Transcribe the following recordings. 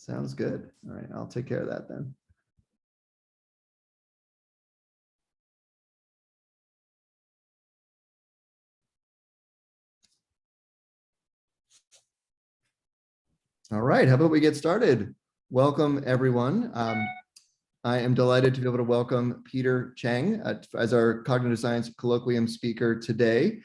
Sounds good. All right, I'll take care of that then. All right, how about we get started? Welcome, everyone. I am delighted to be able to welcome Peter Cheng as our cognitive science colloquium speaker today.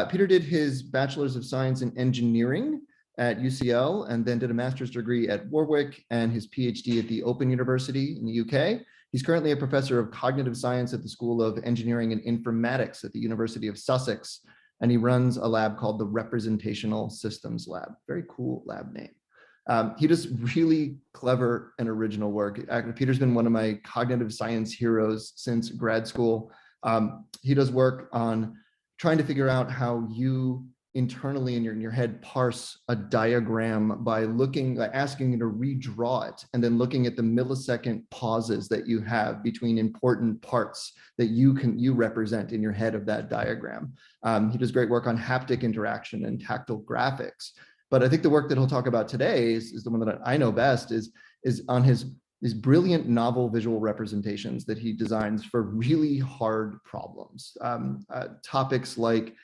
Peter did his Bachelor's of Science in Engineering at UCL and then did a master's degree at Warwick and his PhD at the Open University in the UK. He's currently a professor of cognitive science at the School of Engineering and Informatics at the University of Sussex, and he runs a lab called the Representational Systems Lab. Very cool lab name. He does really clever and original work. Peter's been one of my cognitive science heroes since grad school. He does work on trying to figure out how you internally in your head parse a diagram by asking you to redraw it and then looking at the millisecond pauses that you have between important parts that you represent in your head of that diagram. He does great work on haptic interaction and tactile graphics. But I think the work that he'll talk about today is the one that I know best is on these brilliant novel visual representations that he designs for really hard problems. Topics like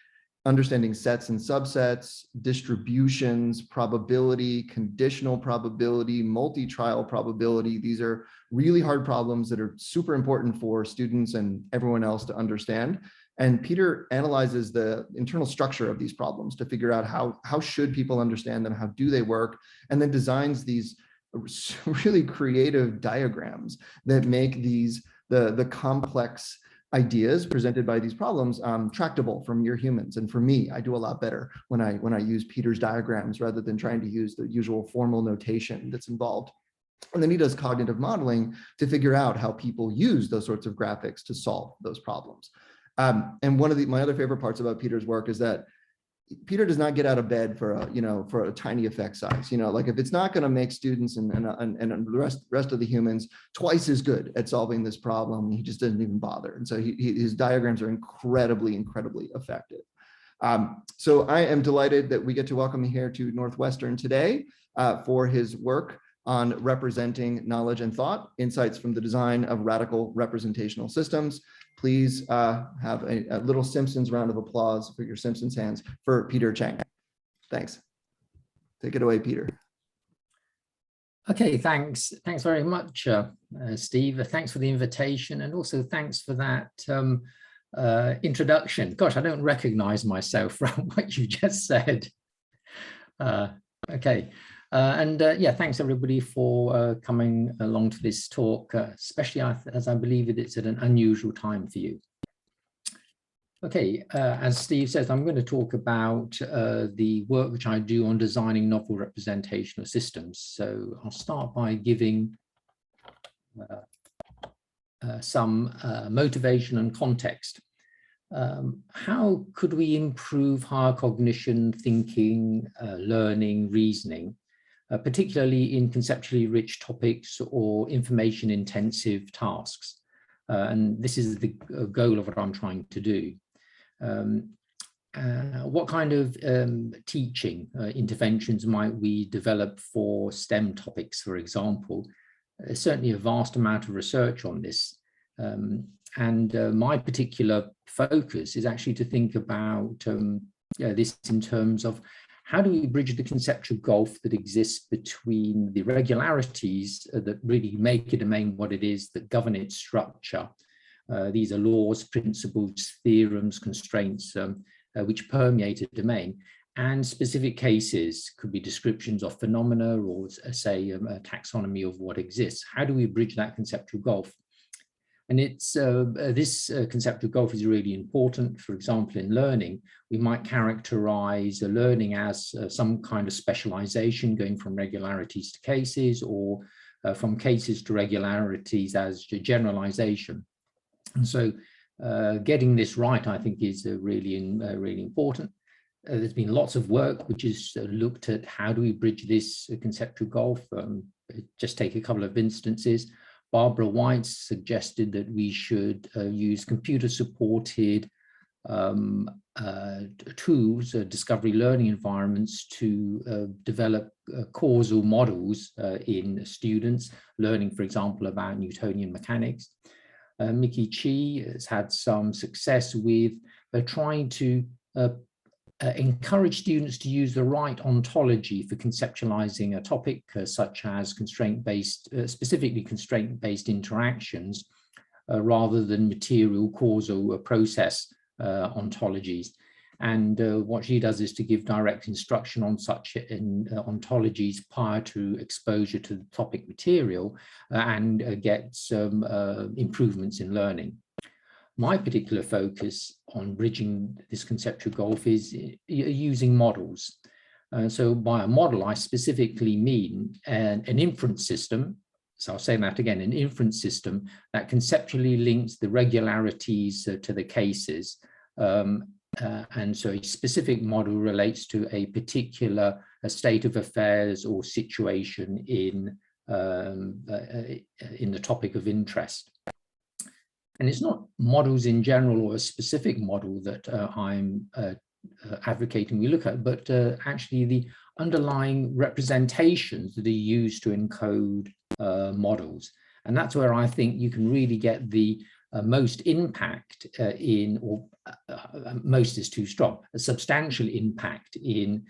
understanding sets and subsets, distributions, probability, conditional probability, multi-trial probability. These are really hard problems that are super important for students and everyone else to understand. And Peter analyzes the internal structure of these problems to figure out how should people understand them, how do they work, and then designs these really creative diagrams that make the complex ideas presented by these problems tractable for mere humans. And for me, I do a lot better when I use Peter's diagrams rather than trying to use the usual formal notation that's involved. And then he does cognitive modeling to figure out how people use those sorts of graphics to solve those problems. And one of my other favorite parts about Peter's work is that Peter does not get out of bed for a tiny effect size. Like if it's not going to make students and the rest of the humans twice as good at solving this problem, he just doesn't even bother. And so his diagrams are incredibly effective. So I am delighted that we get to welcome him here to Northwestern today for his work on representing knowledge and thought, insights from the design of radical representational systems. Please have a little Simpsons round of applause for your Simpsons hands for Peter Cheng. Thanks. Take it away, Peter. Okay, thanks. Thanks very much, Steve. Thanks for the invitation, and also thanks for that introduction. Gosh, I don't recognize myself from what you just said. Okay. Yeah, thanks everybody for coming along to this talk, especially as I believe it's at an unusual time for you. Okay, as Steve says, I'm going to talk about the work which I do on designing novel representational systems. So I'll start by giving some motivation and context. How could we improve higher cognition, thinking, learning, reasoning, particularly in conceptually rich topics or information intensive tasks? And this is the goal of what I'm trying to do. What kind of teaching interventions might we develop for STEM topics, for example? There's certainly a vast amount of research on this. And my particular focus is actually to think about this in terms of how do we bridge the conceptual gulf that exists between the regularities that really make a domain what it is, that govern its structure. These are laws, principles, theorems, constraints, which permeate a domain, and specific cases could be descriptions of phenomena or, say, a taxonomy of what exists. How do we bridge that conceptual gulf? And it's this conceptual gulf is really important. For example, in learning, we might characterize learning as some kind of specialization, going from regularities to cases, or from cases to regularities as generalization. And so getting this right, I think, is really important. There's been lots of work which has looked at how do we bridge this conceptual gulf. Just take a couple of instances. Barbara White suggested that we should use computer-supported tools, discovery learning environments to develop causal models in students, learning, for example, about Newtonian mechanics. Mickey Chi has had some success with trying to encourage students to use the right ontology for conceptualizing a topic, such as constraint-based, specifically constraint-based interactions, rather than material causal process ontologies. And what she does is to give direct instruction on such ontologies prior to exposure to the topic material and get some improvements in learning. My particular focus on bridging this conceptual gulf is using models. So by a model, I specifically mean an inference system. So I'll say that again, an inference system that conceptually links the regularities to the cases. And so a specific model relates to a particular state of affairs or situation in the topic of interest. And it's not models in general or a specific model that I'm advocating we look at, but actually the underlying representations that are used to encode models. And that's where I think you can really get the most impact most is too strong, a substantial impact in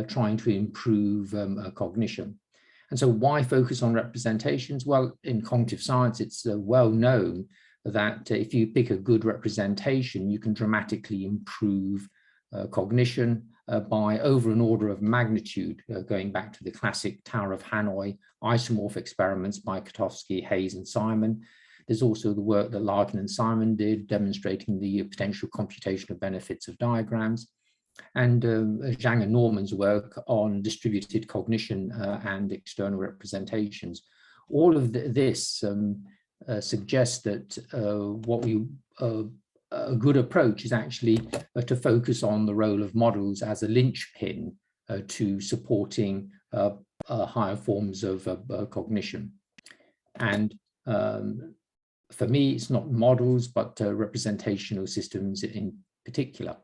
trying to improve cognition. And so why focus on representations? Well, in cognitive science, it's well known that if you pick a good representation, you can dramatically improve cognition by over an order of magnitude, going back to the classic Tower of Hanoi isomorph experiments by Katowski, Hayes, and Simon. There's also the work that Larkin and Simon did, demonstrating the potential computational benefits of diagrams, and Zhang and Norman's work on distributed cognition and external representations. All of this suggests that a good approach is actually to focus on the role of models as a linchpin to supporting higher forms of cognition. And for me, it's not models, but representational systems in particular.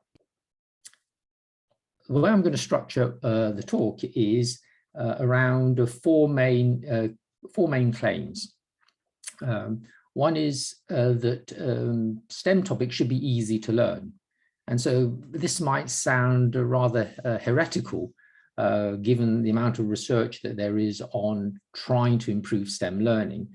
The way I'm going to structure the talk is around four main claims. One is that STEM topics should be easy to learn. And so this might sound rather heretical, given the amount of research that there is on trying to improve STEM learning.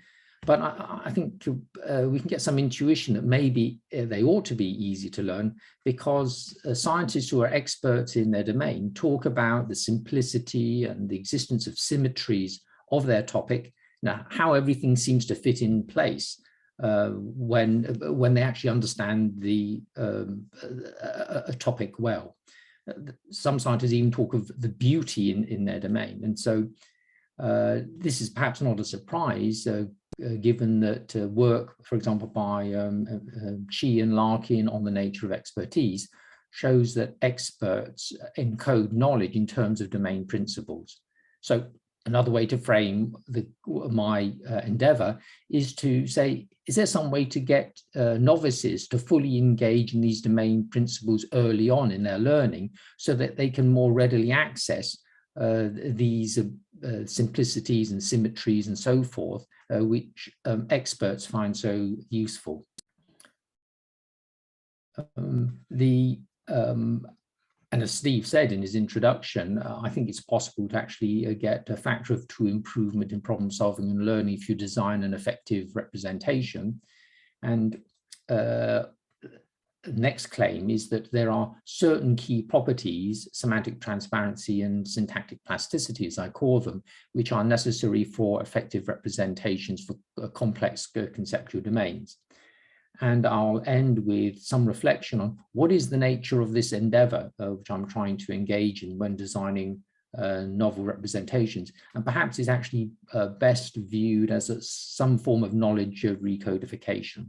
But I think we can get some intuition that maybe they ought to be easy to learn, because scientists who are experts in their domain talk about the simplicity and the existence of symmetries of their topic, how everything seems to fit in place when they actually understand the a topic well. Some scientists even talk of the beauty in their domain. And so this is perhaps not a surprise, given that work, for example, by Chi and Larkin on the nature of expertise shows that experts encode knowledge in terms of domain principles. So another way to frame my endeavor is to say, is there some way to get novices to fully engage in these domain principles early on in their learning so that they can more readily access these simplicities and symmetries and so forth, which experts find so useful. And as Steve said in his introduction, I think it's possible to actually get a factor of 2 improvement in problem solving and learning if you design an effective representation. And next claim is that there are certain key properties, semantic transparency and syntactic plasticity, as I call them, which are necessary for effective representations for complex conceptual domains. And I'll end with some reflection on what is the nature of this endeavor, which I'm trying to engage in when designing novel representations, and perhaps is actually best viewed as some form of knowledge of recodification.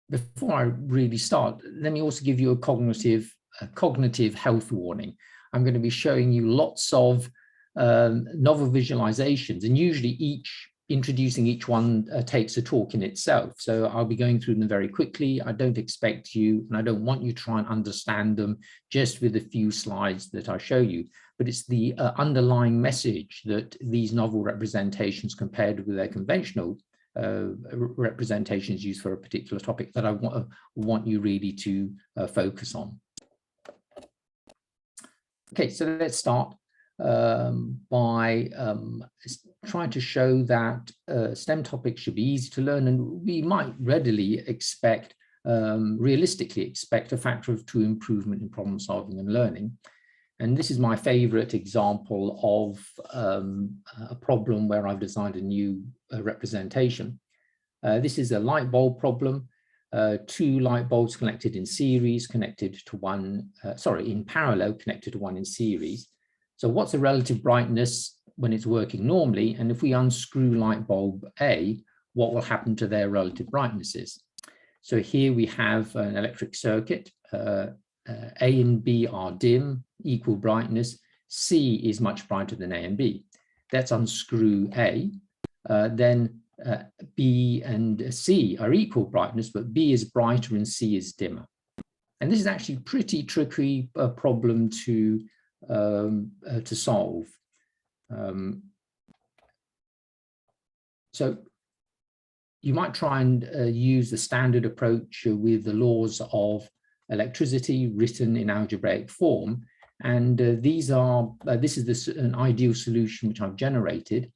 Before I really start, let me also give you a cognitive health warning. I'm going to be showing you lots of novel visualizations, and usually each introducing each one takes a talk in itself. So I'll be going through them very quickly. I don't expect you, and I don't want you to try and understand them just with a few slides that I show you, but it's the underlying message that these novel representations compared with their conventional representations used for a particular topic that I want you really to focus on. Okay, so let's start by trying to show that STEM topics should be easy to learn, and we might readily expect, realistically expect, a factor of 2 improvement in problem solving and learning. And this is my favorite example of a problem where I've designed a new representation. This is a light bulb problem. 2 light bulbs connected in series, connected to one, in parallel, connected to one in series. So what's the relative brightness when it's working normally? And if we unscrew light bulb A, what will happen to their relative brightnesses? So here we have an electric circuit. A and B are dim, equal brightness. C is much brighter than A and B. Let's unscrew A. Then B and C are equal brightness, but B is brighter and C is dimmer. And this is actually a pretty tricky problem to solve. So you might try and use the standard approach with the laws of electricity written in algebraic form. And this is an ideal solution which I've generated.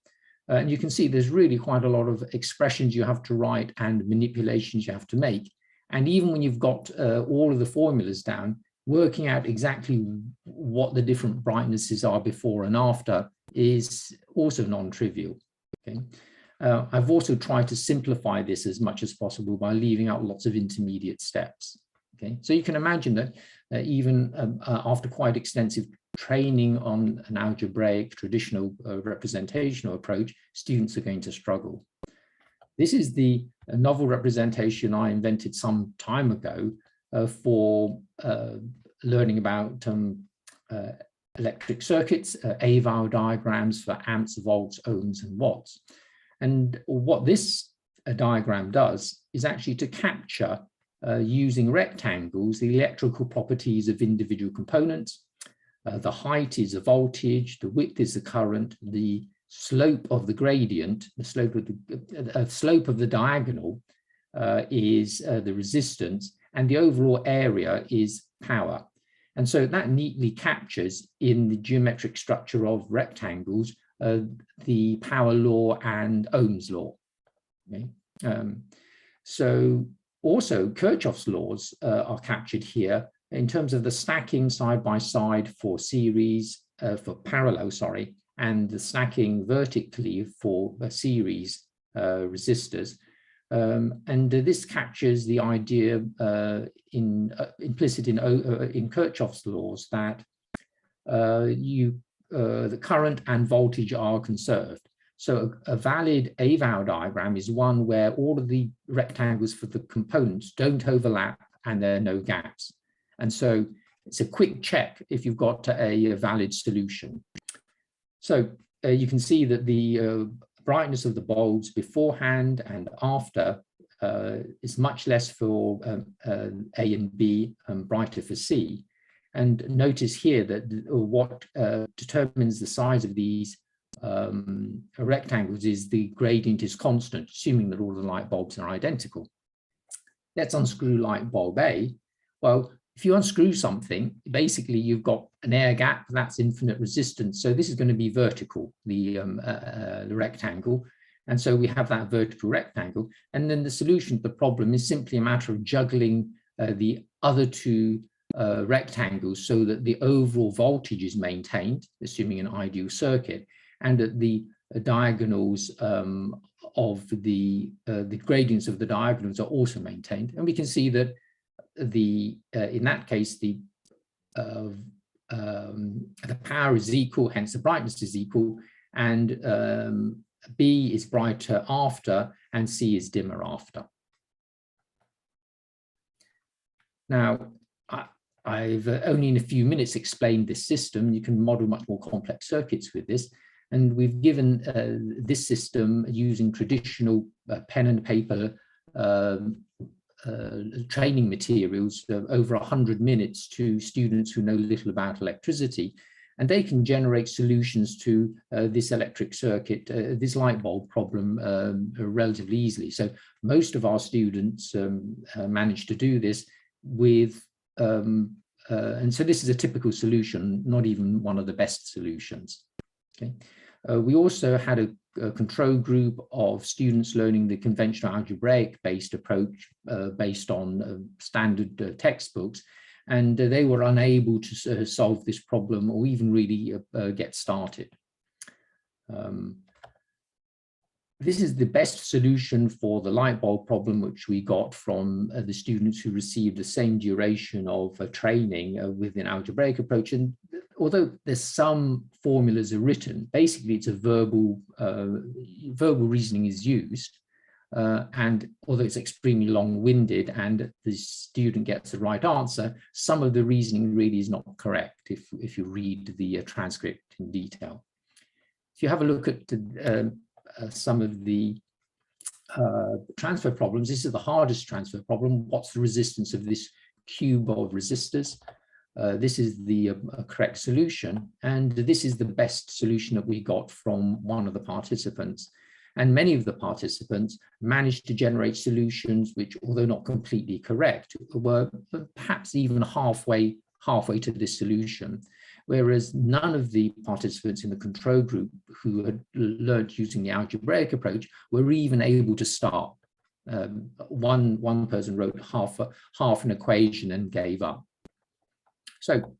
And you can see there's really quite a lot of expressions you have to write and manipulations you have to make. And even when you've got all of the formulas down, working out exactly what the different brightnesses are before and after is also non-trivial. Okay? I've also tried to simplify this as much as possible by leaving out lots of intermediate steps. Okay? So you can imagine that even after quite extensive training on an algebraic traditional representational approach, students are going to struggle. This is the novel representation I invented some time ago for learning about electric circuits, AVAL diagrams for amps, volts, ohms, and watts. And what this diagram does is actually to capture, using rectangles, the electrical properties of individual components. The height is the voltage, the width is the current, the slope of the gradient, the slope of the diagonal is the resistance, and the overall area is power. And so that neatly captures in the geometric structure of rectangles the power law and Ohm's law. Okay? So also Kirchhoff's laws are captured here in terms of the stacking side by side for series, for parallel, and the stacking vertically for series resistors. And this captures the idea implicit in Kirchhoff's laws that the current and voltage are conserved. So a valid AVAL diagram is one where all of the rectangles for the components don't overlap and there are no gaps. And so it's a quick check if you've got a valid solution. So you can see that the brightness of the bulbs beforehand and after is much less for A and B, brighter for C. And notice here that what determines the size of these rectangles is the gradient is constant, assuming that all the light bulbs are identical. Let's unscrew light bulb A. Well, if you unscrew something, basically you've got an air gap, that's infinite resistance. So this is going to be vertical, the rectangle. And so we have that vertical rectangle. And then the solution to the problem is simply a matter of juggling the other 2 rectangles so that the overall voltage is maintained, assuming an ideal circuit, and that the diagonals of the gradients of the diagonals are also maintained. And we can see that in that case, the power is equal, hence the brightness is equal, and B is brighter after and C is dimmer after. Now, I've only in a few minutes explained this system. You can model much more complex circuits with this. And we've given this system using traditional pen and paper training materials over 100 minutes to students who know little about electricity. And they can generate solutions to this electric circuit, this light bulb problem relatively easily. So most of our students manage to do this with, and so this is a typical solution, not even one of the best solutions. Okay. We also had a control group of students learning the conventional algebraic based approach based on standard textbooks, and they were unable to solve this problem or even really get started. This is the best solution for the light bulb problem, which we got from the students who received the same duration of training with an algebraic approach. And although there's some formulas are written, basically it's a verbal reasoning is used. And although it's extremely long-winded and the student gets the right answer, some of the reasoning really is not correct if you read the transcript in detail. If you have a look at some of the transfer problems, this is the hardest transfer problem. What's the resistance of this cube of resistors? This is the correct solution, and this is the best solution that we got from one of the participants. And many of the participants managed to generate solutions which, although not completely correct, were perhaps even halfway to this solution. Whereas none of the participants in the control group who had learned using the algebraic approach were even able to start. One person wrote half an equation and gave up. So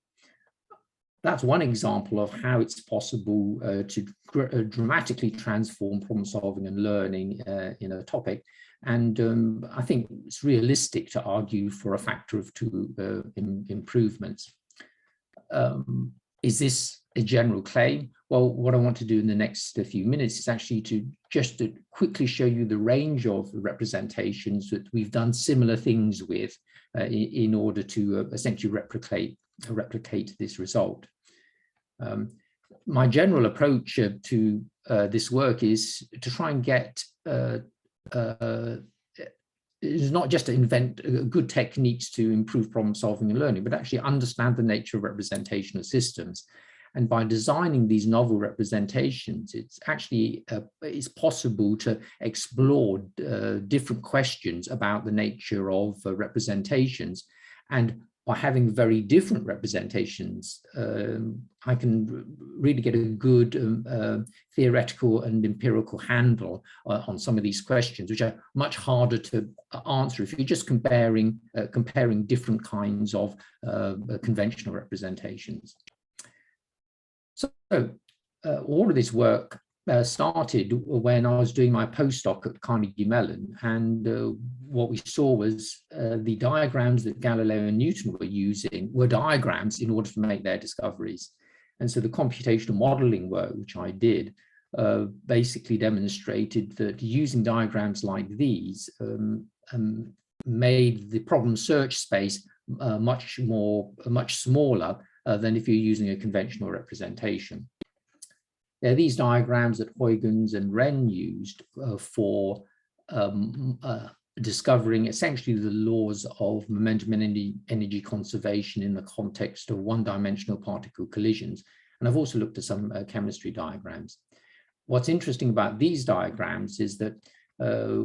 that's one example of how it's possible to dramatically transform problem solving and learning in a topic. And I think it's realistic to argue for a factor of 2 improvements. Is this a general claim? Well, what I want to do in the next few minutes is actually to quickly show you the range of representations that we've done similar things with in order to essentially replicate this result. My general approach to this work is to try and get is not just to invent good techniques to improve problem solving and learning, but actually understand the nature of representational systems. And by designing these novel representations, it's actually it's possible to explore different questions about the nature of representations. And by having very different representations, I can really get a good theoretical and empirical handle on some of these questions, which are much harder to answer if you're just comparing different kinds of conventional representations. So all of this work started when I was doing my postdoc at Carnegie Mellon, and what we saw was the diagrams that Galileo and Newton were using were diagrams in order to make their discoveries. And so the computational modeling work, which I did, basically demonstrated that using diagrams like these made the problem search space much smaller than if you're using a conventional representation. They're these diagrams that Huygens and Wren used for discovering essentially the laws of momentum and energy conservation in the context of one-dimensional particle collisions. And I've also looked at some chemistry diagrams. What's interesting about these diagrams is that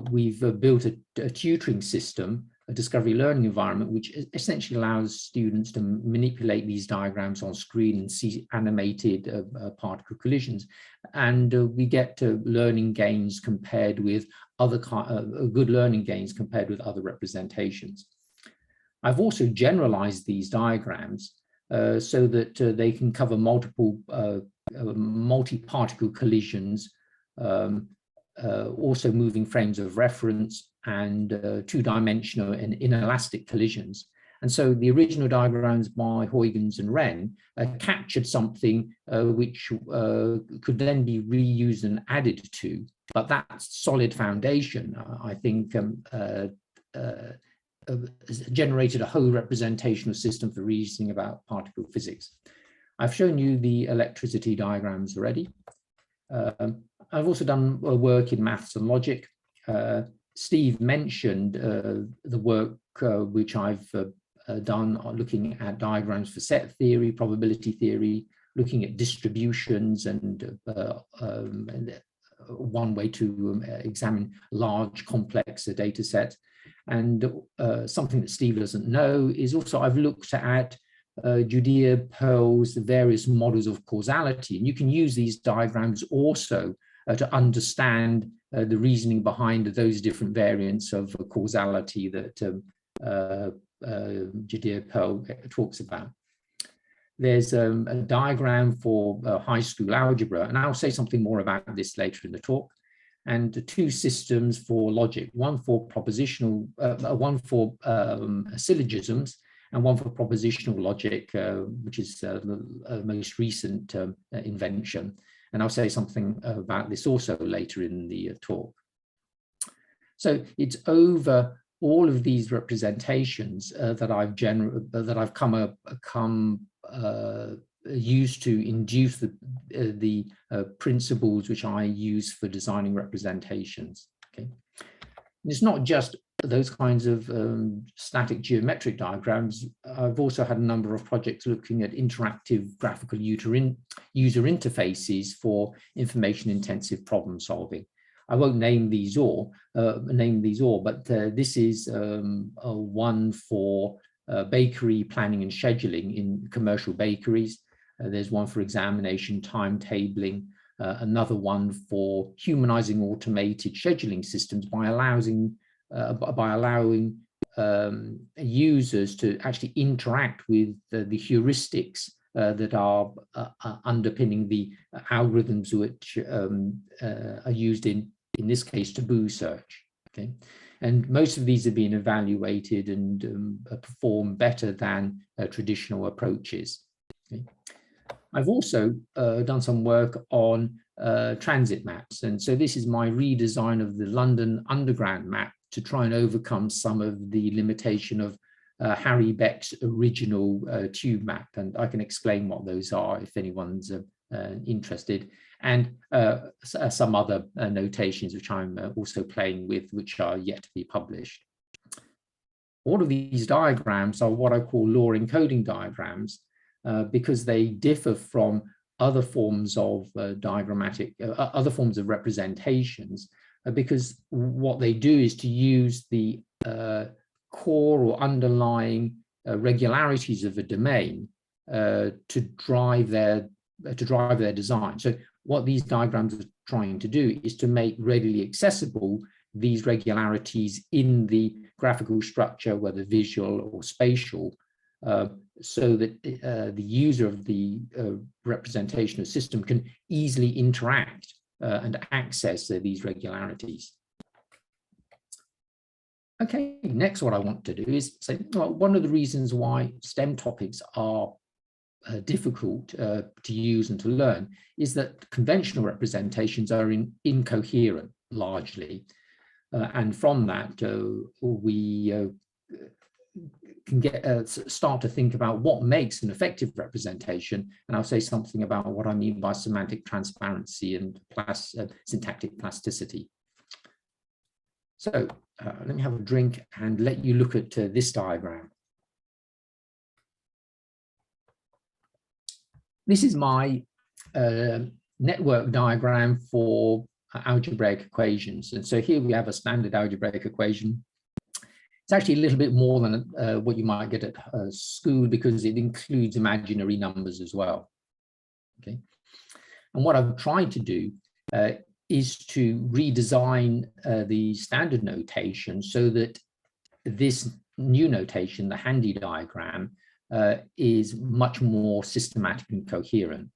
we've built a tutoring system, a discovery learning environment, which essentially allows students to manipulate these diagrams on screen and see animated particle collisions. And we get learning gains compared with other good learning gains compared with other representations. I've also generalized these diagrams so that they can cover multiple multi-particle collisions, also moving frames of reference, and two-dimensional and inelastic collisions. And so the original diagrams by Huygens and Wren captured something which could then be reused and added to. But that solid foundation, I think, generated a whole representational system for reasoning about particle physics. I've shown you the electricity diagrams already. I've also done work in maths and logic. Steve mentioned the work which I've done looking at diagrams for set theory, probability theory, looking at distributions, and one way to examine large complex data sets. And something that Steve doesn't know is also I've looked at Judea-Pearl's various models of causality, and you can use these diagrams also to understand the reasoning behind those different variants of causality that Judea-Pearl talks about. There's a diagram for high school algebra, and I'll say something more about this later in the talk, and two systems for logic, one for propositional, one for syllogisms, and one for propositional logic, which is the most recent invention. And I'll say something about this also later in the talk. So it's over all of these representations that I've come used to induce the principles which I use for designing representations. Okay, and it's not just those kinds of static geometric diagrams. I've also had a number of projects looking at interactive graphical user interfaces for information-intensive problem solving. I won't name these all, but this is one for bakery planning and scheduling in commercial bakeries. There's one for examination timetabling, another one for humanizing automated scheduling systems by allowing users to actually interact with the heuristics that are underpinning the algorithms which are used in this case, taboo search. Okay, and most of these have been evaluated and perform better than traditional approaches. Okay. I've also done some work on transit maps, and so this is my redesign of the London Underground map to try and overcome some of the limitation of Harry Beck's original tube map, and I can explain what those are if anyone's interested, and some other notations which I'm also playing with, which are yet to be published. All of these diagrams are what I call law encoding diagrams because they differ from other forms of diagrammatic, other forms of representations, because what they do is to use the core or underlying regularities of a domain to drive their design. So what these diagrams are trying to do is to make readily accessible these regularities in the graphical structure, whether visual or spatial, so that the user of the representational system can easily interact and access these regularities. Okay, next what I want to do is say, well, one of the reasons why STEM topics are difficult to use and to learn is that conventional representations are incoherent largely. And from that, we can start to think about what makes an effective representation. And I'll say something about what I mean by semantic transparency and syntactic plasticity. So let me have a drink and let you look at this diagram. This is my network diagram for algebraic equations. And so here we have a standard algebraic equation. It's actually a little bit more than what you might get at school because it includes imaginary numbers as well. Okay. And what I've tried to do is to redesign the standard notation so that this new notation, the handy diagram, is much more systematic and coherent.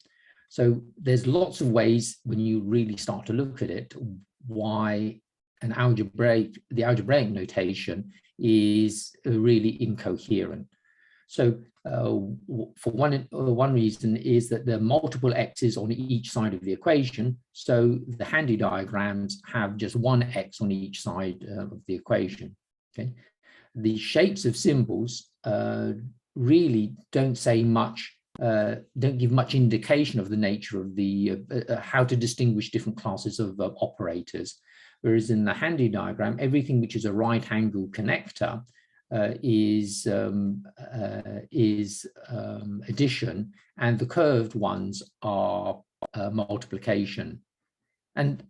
So there's lots of ways when you really start to look at it, why the algebraic notation is really incoherent. So for one reason is that there are multiple x's on each side of the equation. So the handy diagrams have just one x on each side of the equation. Okay, the shapes of symbols really don't say much don't give much indication of the nature of the how to distinguish different classes of operators. Whereas in the handy diagram, everything which is a right angle connector is addition, and the curved ones are multiplication. And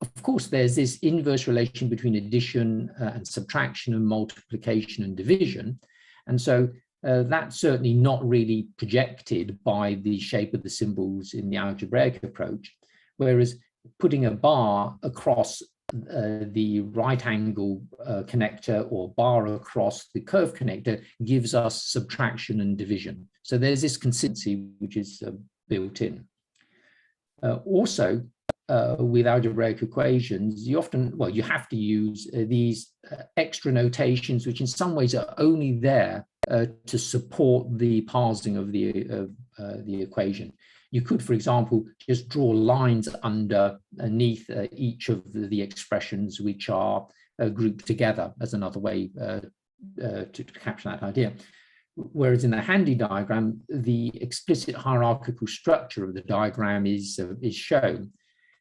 of course, there's this inverse relation between addition and subtraction and multiplication and division. And so that's certainly not really projected by the shape of the symbols in the algebraic approach, whereas putting a bar across the right angle connector or bar across the curve connector gives us subtraction and division. So there's this consistency which is built in. Also, with algebraic equations, you often, well, you have to use these extra notations, which in some ways are only there to support the parsing of the equation. You could, for example, just draw lines underneath each of the expressions which are grouped together as another way to capture that idea. Whereas in the handy diagram, the explicit hierarchical structure of the diagram is shown.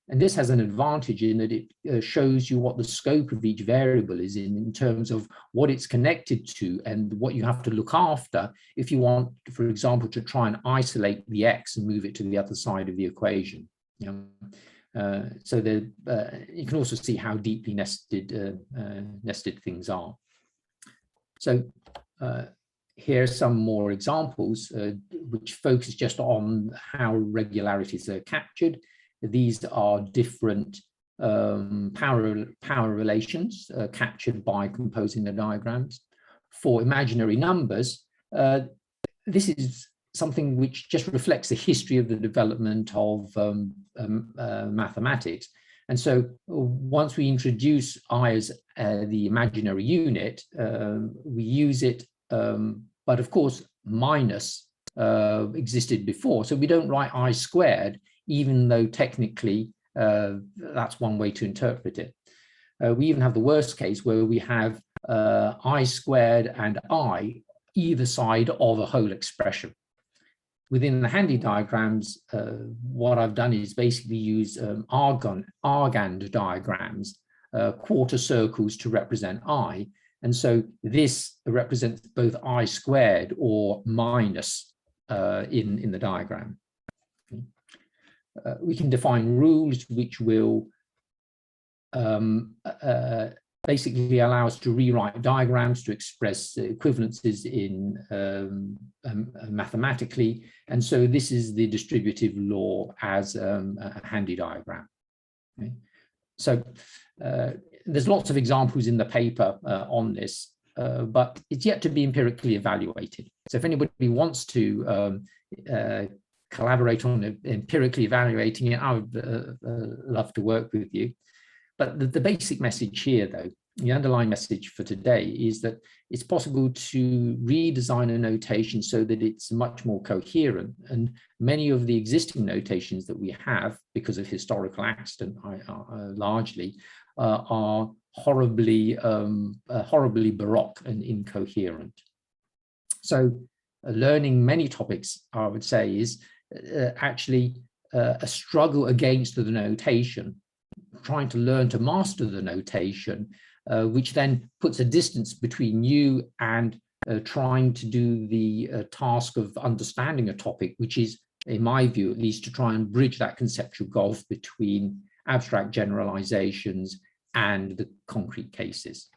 And this has an advantage in that it shows you what the scope of each variable is in terms of what it's connected to and what you have to look after if you want, for example, to try and isolate the x and move it to the other side of the equation. You know? You can also see how deeply nested things are. So here are some more examples which focus just on how regularities are captured. These are different power relations captured by composing the diagrams. For imaginary numbers, this is something which just reflects the history of the development of mathematics. And so once we introduce I as the imaginary unit, we use it, but of course minus existed before. So we don't write I squared, even though technically that's one way to interpret it. We even have the worst case where we have I squared and I either side of a whole expression. Within the handy diagrams, what I've done is basically use argand diagrams, quarter circles to represent I. And so this represents both I squared or minus in the diagram. We can define rules which will basically allow us to rewrite diagrams to express equivalences in mathematically. And so this is the distributive law as a handy diagram. Okay. So there's lots of examples in the paper on this, but it's yet to be empirically evaluated. So if anybody wants to collaborate on empirically evaluating it, I would love to work with you. But the basic message here, though, the underlying message for today is that it's possible to redesign a notation so that it's much more coherent. And many of the existing notations that we have, because of historical accident largely, are horribly baroque and incoherent. So learning many topics, I would say, is actually a struggle against the notation, trying to learn to master the notation, which then puts a distance between you and trying to do the task of understanding a topic, which is, in my view, at least, to try and bridge that conceptual gulf between abstract generalizations and the concrete cases.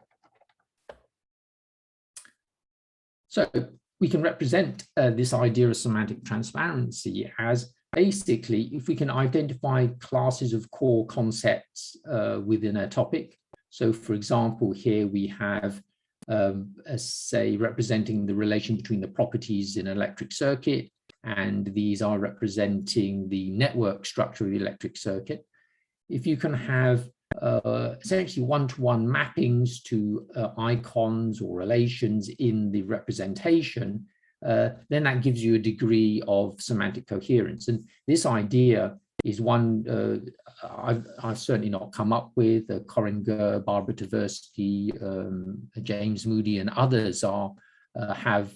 So we can represent this idea of semantic transparency as basically if we can identify classes of core concepts within a topic. So for example, here we have, say, representing the relation between the properties in an electric circuit, and these are representing the network structure of the electric circuit. If you can have essentially one-to-one mappings to icons or relations in the representation, then that gives you a degree of semantic coherence. And this idea is one I've certainly not come up with. Coringer, Barbara Tversky, James Moody, and others are have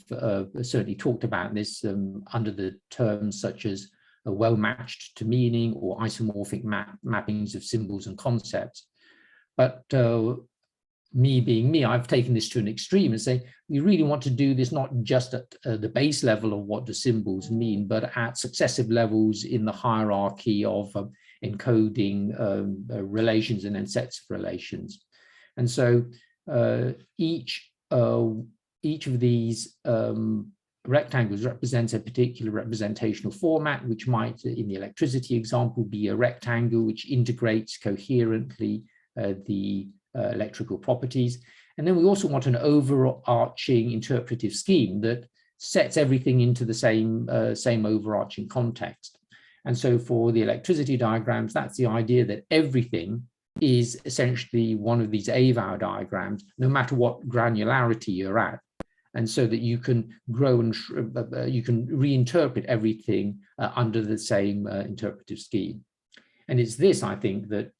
certainly talked about this under the terms such as well matched to meaning or isomorphic mappings of symbols and concepts. But me being me, I've taken this to an extreme and say we really want to do this not just at the base level of what the symbols mean, but at successive levels in the hierarchy of encoding relations and then sets of relations. And so each of these rectangles represents a particular representational format, which might, in the electricity example, be a rectangle which integrates coherently the electrical properties. And then we also want an overarching interpretive scheme that sets everything into the same overarching context. And so for the electricity diagrams, that's the idea that everything is essentially one of these eval diagrams, no matter what granularity you're at. And so that you can grow and you can reinterpret everything under the same interpretive scheme. And it's this, I think, that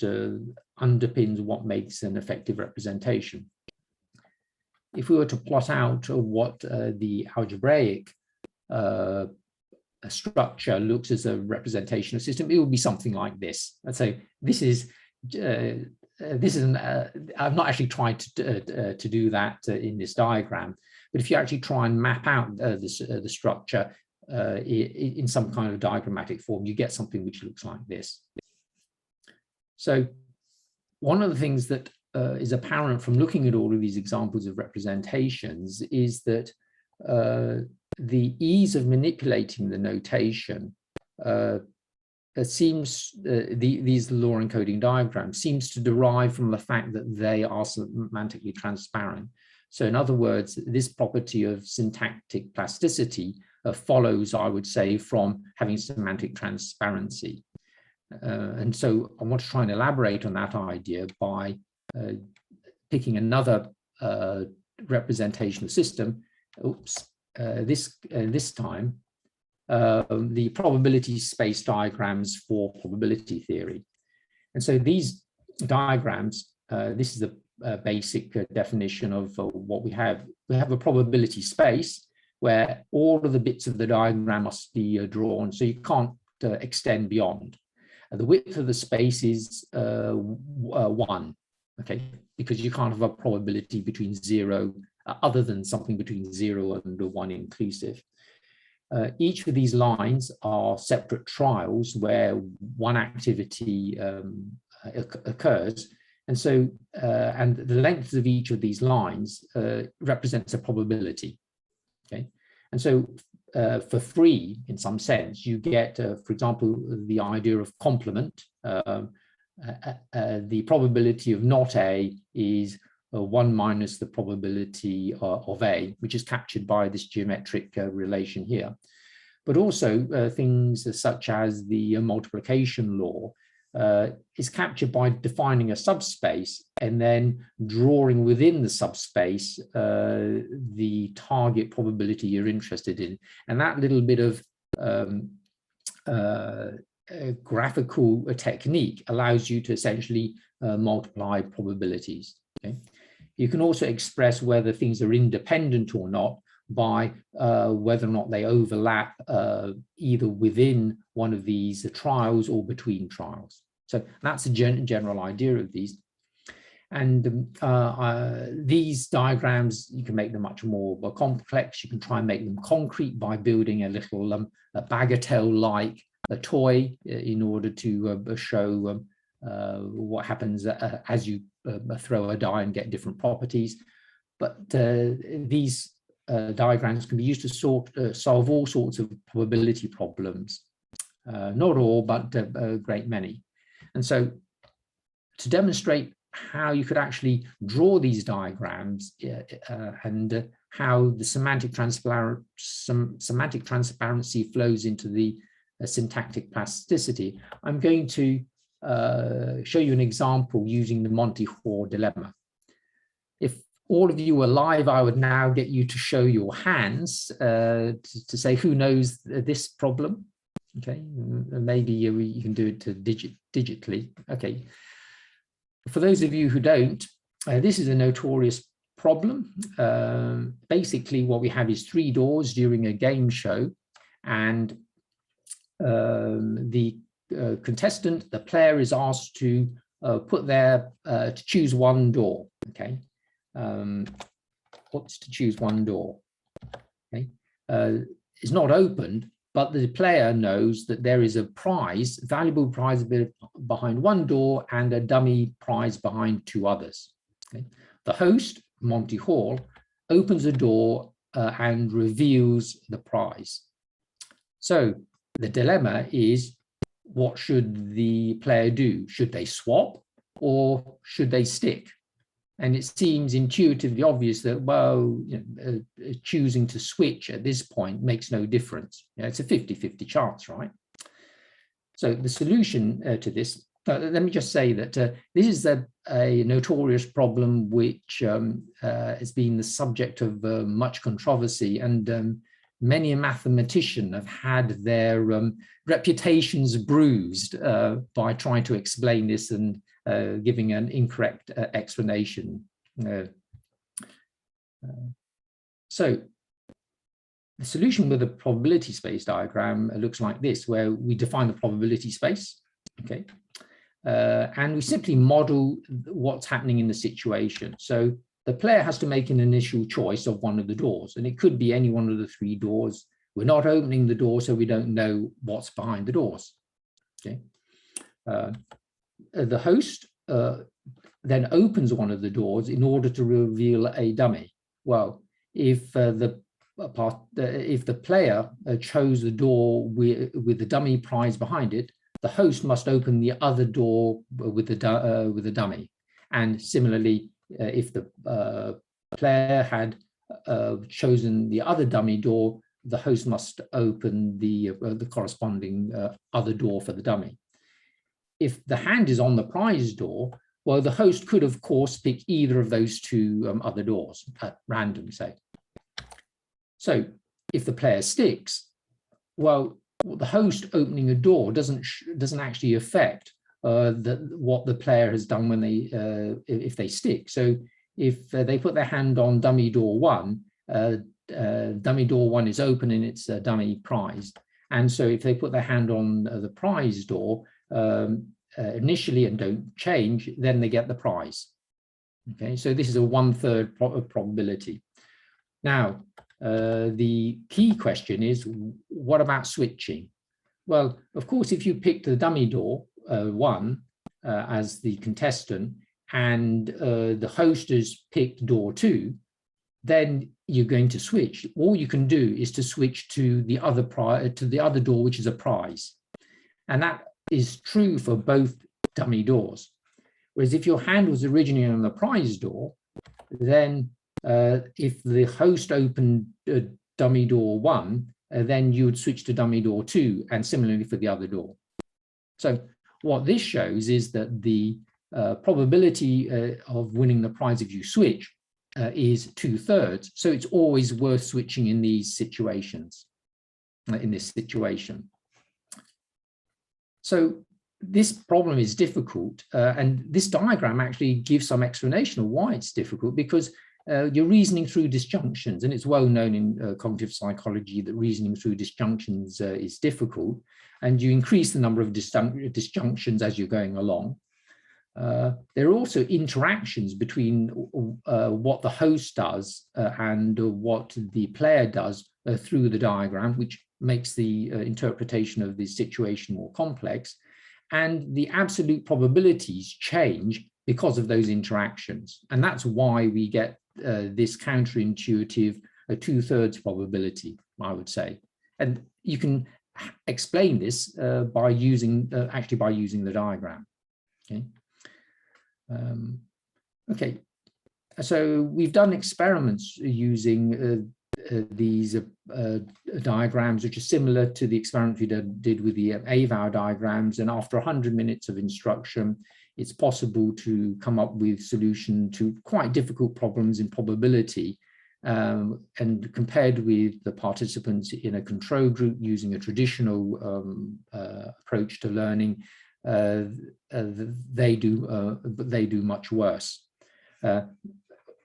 underpins what makes an effective representation. If we were to plot out what the algebraic structure looks as a representational system, it would be something like this. Let's say this is I've not actually tried to do that in this diagram, but if you actually try and map out the structure in some kind of diagrammatic form, you get something which looks like this. So one of the things that is apparent from looking at all of these examples of representations is that the ease of manipulating the notation these law encoding diagrams seems to derive from the fact that they are semantically transparent. So in other words, this property of syntactic plasticity follows, I would say, from having semantic transparency. And so I want to try and elaborate on that idea by picking another representational system. This time, the probability space diagrams for probability theory. And so these diagrams, this is the basic definition of what we have. We have a probability space where all of the bits of the diagram must be drawn, so you can't extend beyond. The width of the space is 1, okay, because you can't have a probability between 0, other than something between 0 and 1 inclusive. Each of these lines are separate trials where one activity occurs. And so, and the length of each of these lines represents a probability, okay? And so for free, in some sense, you get, for example, the idea of complement. The probability of not A is 1 minus the probability of A, which is captured by this geometric relation here. But also things such as the multiplication law is captured by defining a subspace and then drawing within the subspace the target probability you're interested in. And that little bit of graphical technique allows you to essentially multiply probabilities. Okay? You can also express whether things are independent or not by whether or not they overlap either within one of these trials or between trials. So that's a general idea of these. And these diagrams, you can make them much more complex. You can try and make them concrete by building a little a bagatelle-like toy in order to show what happens as you throw a die and get different properties. But these diagrams can be used to solve all sorts of probability problems. Not all, but a great many. And so to demonstrate how you could actually draw these diagrams and how the semantic transparency flows into the syntactic plasticity, I'm going to show you an example using the Monty-Hoare dilemma. If all of you were live, I would now get you to show your hands to say who knows this problem. Okay, maybe you can do it digitally. Okay, for those of you who don't, this is a notorious problem. Basically, what we have is 3 doors during a game show, and the contestant, the player, is asked to to choose one door. Okay, to choose one door. Okay, it's not opened, but the player knows that there is a prize, valuable prize behind one door and a dummy prize behind 2 others. Okay. The host, Monty Hall, opens a door and reveals the prize. So the dilemma is, what should the player do? Should they swap or should they stick? And it seems intuitively obvious that, well, choosing to switch at this point makes no difference. It's a 50-50 chance, right? So the solution to this, let me just say that this is a notorious problem which has been the subject of much controversy, and many a mathematician have had their reputations bruised by trying to explain this and giving an incorrect explanation. So the solution with a probability space diagram looks like this, where we define the probability space, okay, and we simply model what's happening in the situation. So the player has to make an initial choice of one of the doors, and it could be any one of the 3 doors. We're not opening the door, so we don't know what's behind the doors. Okay. The host then opens one of the doors in order to reveal a dummy. Well, if the player chose the door with the dummy prize behind it, the host must open the other door with the dummy. And similarly, if the player had chosen the other dummy door, the host must open the corresponding other door for the dummy. If the hand is on the prize door, well, the host could, of course, pick either of those 2 other doors at random, say. So if the player sticks, well, the host opening a door doesn't actually affect what the player has done when if they stick. So if they put their hand on dummy door 1, dummy door 1 is open and it's a dummy prize. And so if they put their hand on the prize door initially and don't change, then they get the prize. Okay, so this is a 1/3 probability. Now, the key question is, what about switching? Well, of course, if you pick the dummy door 1 as the contestant, and the host has picked door 2, then you're going to switch. All you can do is to switch to the other door, which is a prize, and that is true for both dummy doors. Whereas if your hand was originally on the prize door, then if the host opened dummy door 1, then you would switch to dummy door 2, and similarly for the other door. So what this shows is that the probability of winning the prize if you switch is 2/3. So it's always worth switching in these situations, in this situation. So this problem is difficult, and this diagram actually gives some explanation of why it's difficult, because you're reasoning through disjunctions, and it's well known in cognitive psychology that reasoning through disjunctions is difficult, and you increase the number of disjunctions as you're going along. There are also interactions between what the host does and what the player does through the diagram, which makes the interpretation of the situation more complex, and the absolute probabilities change because of those interactions. And that's why we get this counterintuitive 2/3 probability, I would say. And you can explain this by using the diagram. Okay. Okay, so we've done experiments using these diagrams, which are similar to the experiment we did with the AVAR diagrams, and after 100 minutes of instruction, it's possible to come up with solution to quite difficult problems in probability, and compared with the participants in a control group using a traditional approach to learning, they do much worse.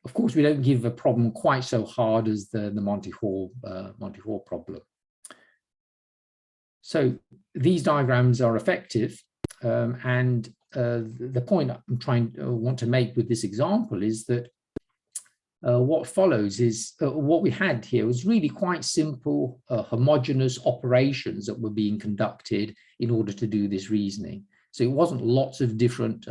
of course, we don't give a problem quite so hard as the Monty Hall problem. So these diagrams are effective, and the point I want to make with this example is that what follows is what we had here was really quite simple homogeneous operations that were being conducted in order to do this reasoning. So it wasn't lots of different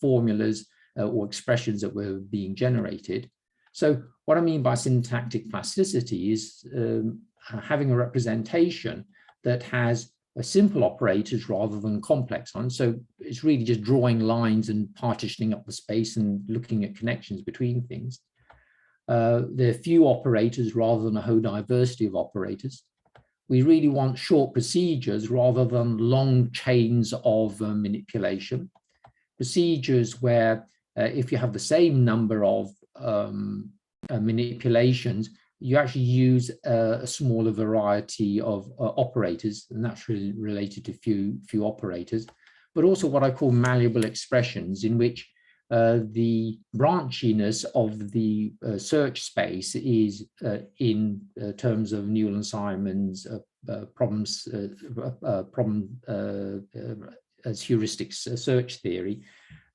formulas or expressions that were being generated. So what I mean by syntactic plasticity is having a representation that has simple operators rather than complex ones. So it's really just drawing lines and partitioning up the space and looking at connections between things. There are few operators rather than a whole diversity of operators. We really want short procedures rather than long chains of manipulation. Procedures where if you have the same number of manipulations, you actually use a smaller variety of operators, and that's really related to few operators, but also what I call malleable expressions, in which the branchiness of the search space is in terms of Newell and Simon's problems as heuristics search theory.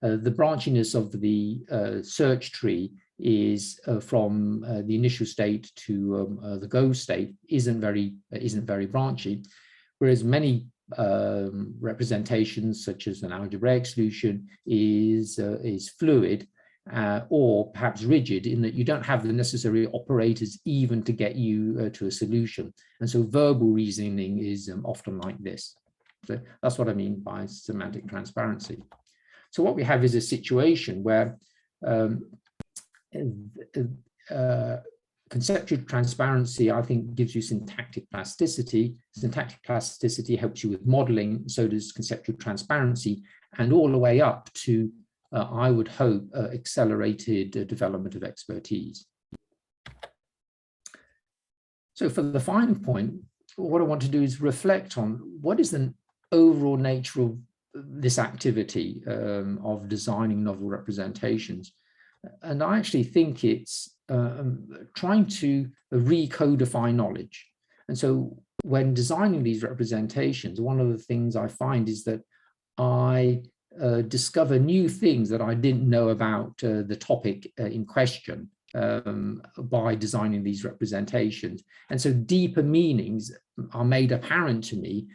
The branchiness of the search tree is from the initial state to the go state isn't very branchy, whereas many representations such as an algebraic solution is fluid or perhaps rigid, in that you don't have the necessary operators even to get you to a solution. And so verbal reasoning is often like this. So that's what I mean by semantic transparency. So what we have is a situation where conceptual transparency, I think, gives you syntactic plasticity. Syntactic plasticity helps you with modeling, so does conceptual transparency, and all the way up to, I would hope, accelerated development of expertise. So for the final point, what I want to do is reflect on what is the overall nature of this activity of designing novel representations. And I actually think it's trying to recodify knowledge. And so when designing these representations, one of the things I find is that I discover new things that I didn't know about the topic in question by designing these representations. And so deeper meanings are made apparent to me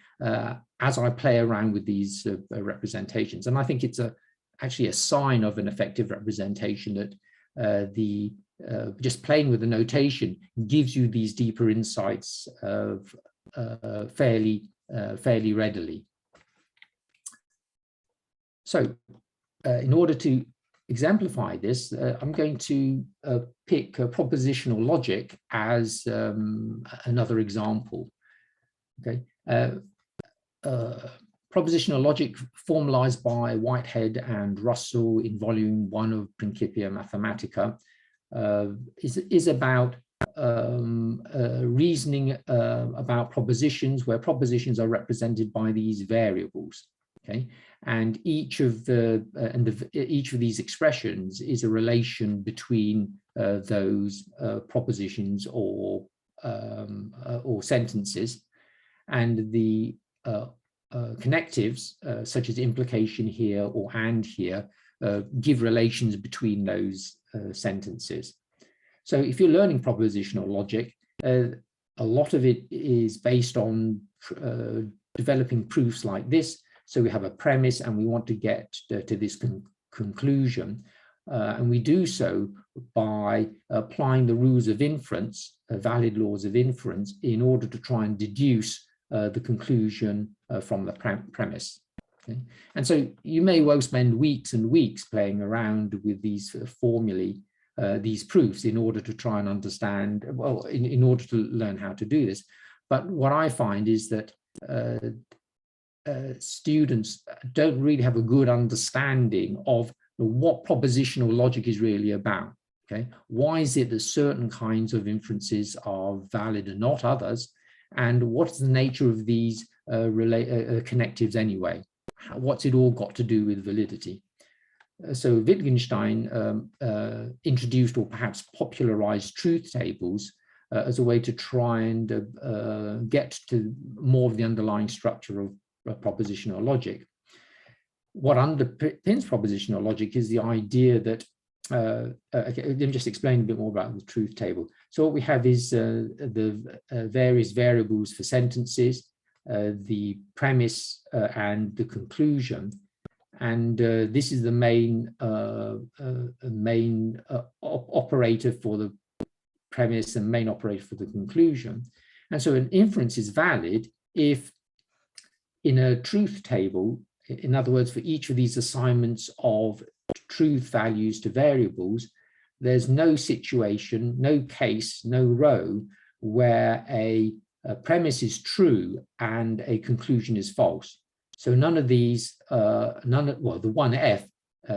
as I play around with these representations. And I think it's actually a sign of an effective representation that just playing with the notation gives you these deeper insights fairly readily. So in order to exemplify this, I'm going to pick propositional logic as another example. Okay. Propositional logic, formalized by Whitehead and Russell in volume 1 of Principia Mathematica, is about reasoning about propositions, where propositions are represented by these variables. Okay, and each of these expressions is a relation between those propositions or sentences, and the connectives, such as implication here or and here, give relations between those sentences. So if you're learning propositional logic, a lot of it is based on developing proofs like this. So we have a premise and we want to get to this conclusion. And we do so by applying the rules of inference, valid laws of inference, in order to try and deduce the conclusion from the premise. Okay? And so you may well spend weeks and weeks playing around with these formulae, these proofs, in order to try and understand, well, in order to learn how to do this. But what I find is that students don't really have a good understanding of what propositional logic is really about. Okay, why is it that certain kinds of inferences are valid and not others? And what's the nature of these connectives anyway? What's it all got to do with validity? So Wittgenstein introduced or perhaps popularized truth tables as a way to try and get to more of the underlying structure of propositional logic. What underpins propositional logic is the idea that, okay, let me just explain a bit more about the truth table. So what we have is the various variables for sentences, the premise and the conclusion. And this is the main operator for the premise and main operator for the conclusion. And so an inference is valid if in a truth table, in other words, for each of these assignments of truth values to variables, there's no situation, no case, no row where a premise is true and a conclusion is false. So none of these, well, the 1F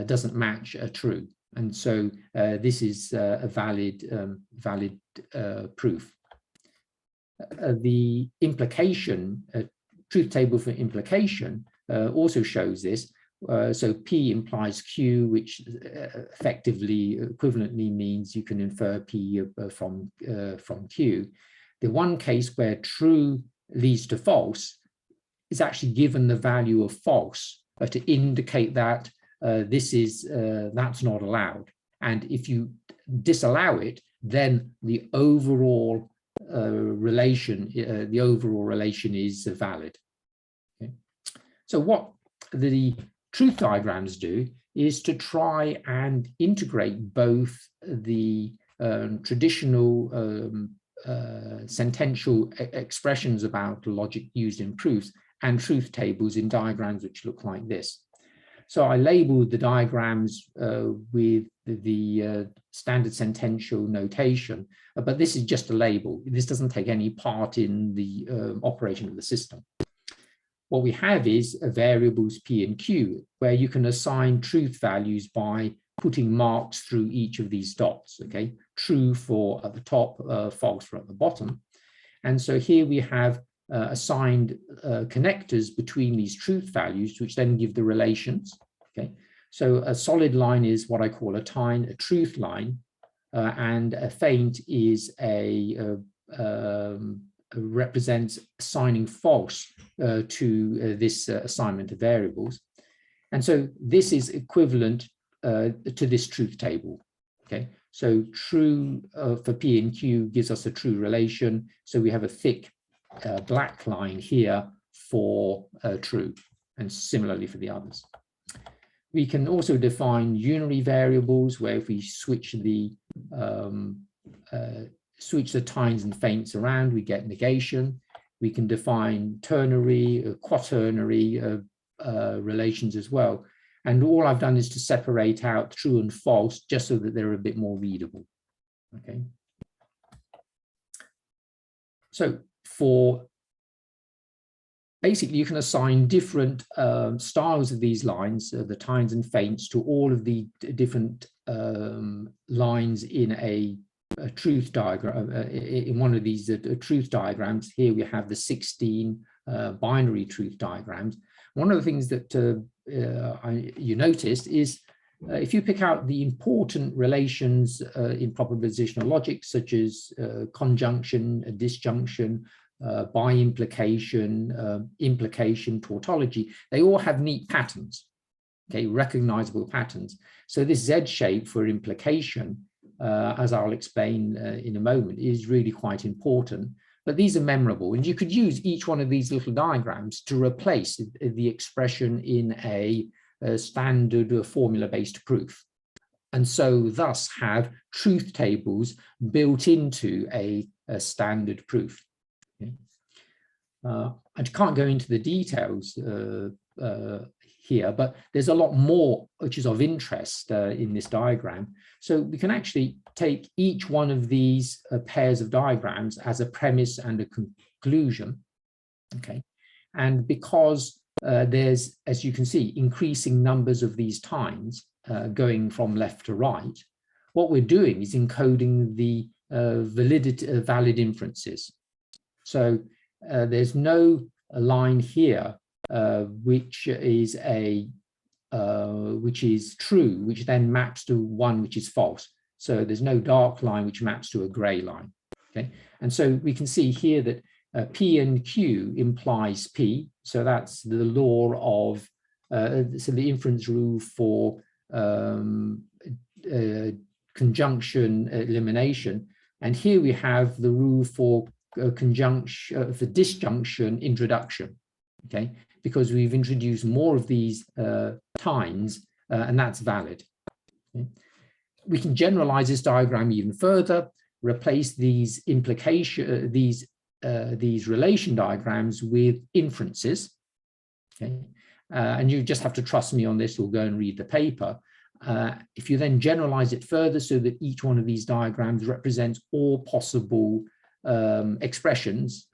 doesn't match a true. And so this is a valid proof. The implication, truth table for implication also shows this. So P implies Q, which effectively equivalently means you can infer P from Q. The one case where true leads to false is actually given the value of false to indicate that that's not allowed. And if you disallow it, then the overall relation is valid. Okay. So what the truth diagrams do is to try and integrate both the traditional sentential expressions about logic used in proofs and truth tables in diagrams which look like this. So I labeled the diagrams with the standard sentential notation, but this is just a label. This doesn't take any part in the operation of the system. What we have is variables P and Q, where you can assign truth values by putting marks through each of these dots, okay? True for at the top, false for at the bottom. And so here we have assigned connectors between these truth values, which then give the relations, okay? So a solid line is what I call a truth line, and a feint is represents assigning false to this assignment of variables. And so this is equivalent to this truth table, okay? So true for P and Q gives us a true relation. So we have a thick black line here for true, and similarly for the others. We can also define unary variables where if we switch the tines and feints around, we get negation. We can define ternary, quaternary relations as well. And all I've done is to separate out true and false just so that they're a bit more readable. Okay. So for basically, you can assign different styles of these lines, the tines and feints, to all of the different lines in a truth diagram. In one of these truth diagrams, here we have the 16 binary truth diagrams. One of the things that you noticed is if you pick out the important relations in propositional logic, such as conjunction, disjunction, by implication, implication, tautology, they all have neat patterns, okay, recognizable patterns. So this Z shape for implication, as I'll explain in a moment, is really quite important. But these are memorable, and you could use each one of these little diagrams to replace the expression in a standard formula-based proof. And so thus have truth tables built into a standard proof. Okay. I can't go into the details here, but there's a lot more which is of interest in this diagram. So we can actually take each one of these pairs of diagrams as a premise and a conclusion, okay? And because there's, as you can see, increasing numbers of these tines going from left to right, what we're doing is encoding the valid inferences. So there's no line here which is a which is true, which then maps to one which is false. So there's no dark line which maps to a gray line. Okay, and so we can see here that P and Q implies P. So that's the law of so the inference rule for conjunction elimination. And here we have the rule for conjunction for disjunction introduction. Okay, because we've introduced more of these times, and that's valid. Okay. We can generalize this diagram even further, replace these these relation diagrams with inferences. Okay, and you just have to trust me on this or go and read the paper. If you then generalize it further so that each one of these diagrams represents all possible expressions,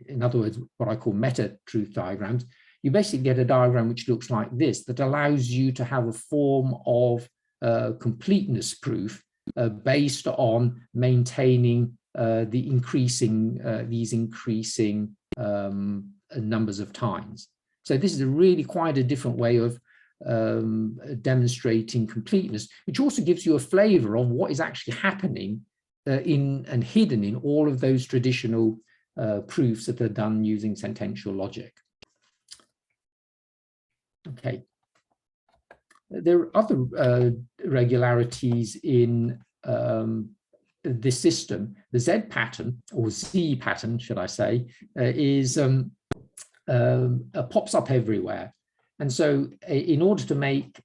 in other words, what I call meta-truth diagrams, you basically get a diagram which looks like this, that allows you to have a form of completeness proof based on maintaining these increasing numbers of times. So this is a really quite a different way of demonstrating completeness, which also gives you a flavor of what is actually happening in and hidden in all of those traditional proofs that are done using sentential logic. Okay. There are other irregularities in this system. The Z pattern, or Z pattern, should I say, is pops up everywhere. And so in order to make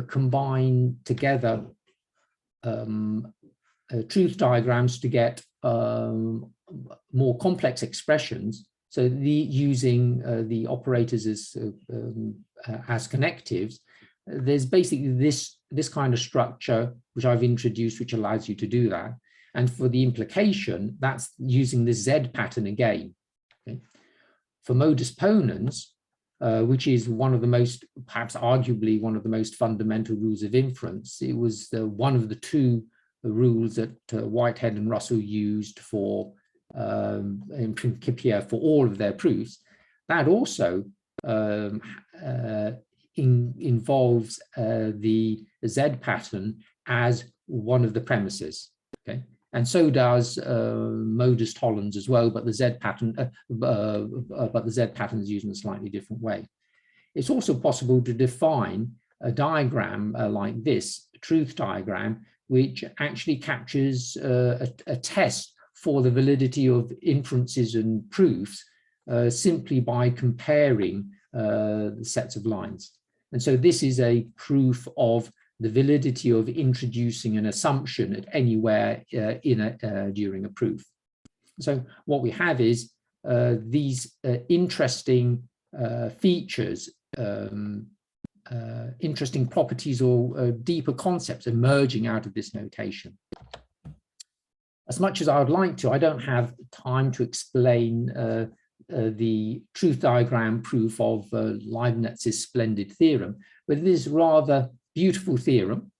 combine together truth diagrams to get more complex expressions, so using the operators as connectives, there's basically this kind of structure which I've introduced, which allows you to do that. And for the implication, that's using the Z pattern again. Okay. For modus ponens, which is one of the most, perhaps arguably one of the most fundamental rules of inference, it was one of the two rules that Whitehead and Russell used for in Principia for all of their proofs. That also involves the Z pattern as one of the premises. Okay, and so does modus tollens as well, but the Z pattern, is used in a slightly different way. It's also possible to define a diagram like this, a truth diagram, which actually captures a test for the validity of inferences and proofs simply by comparing the sets of lines. And so this is a proof of the validity of introducing an assumption at anywhere during a proof. So what we have is these interesting features, interesting properties or deeper concepts emerging out of this notation. As much as I would like to, I don't have time to explain the truth diagram proof of Leibniz's splendid theorem, but it is rather beautiful theorem,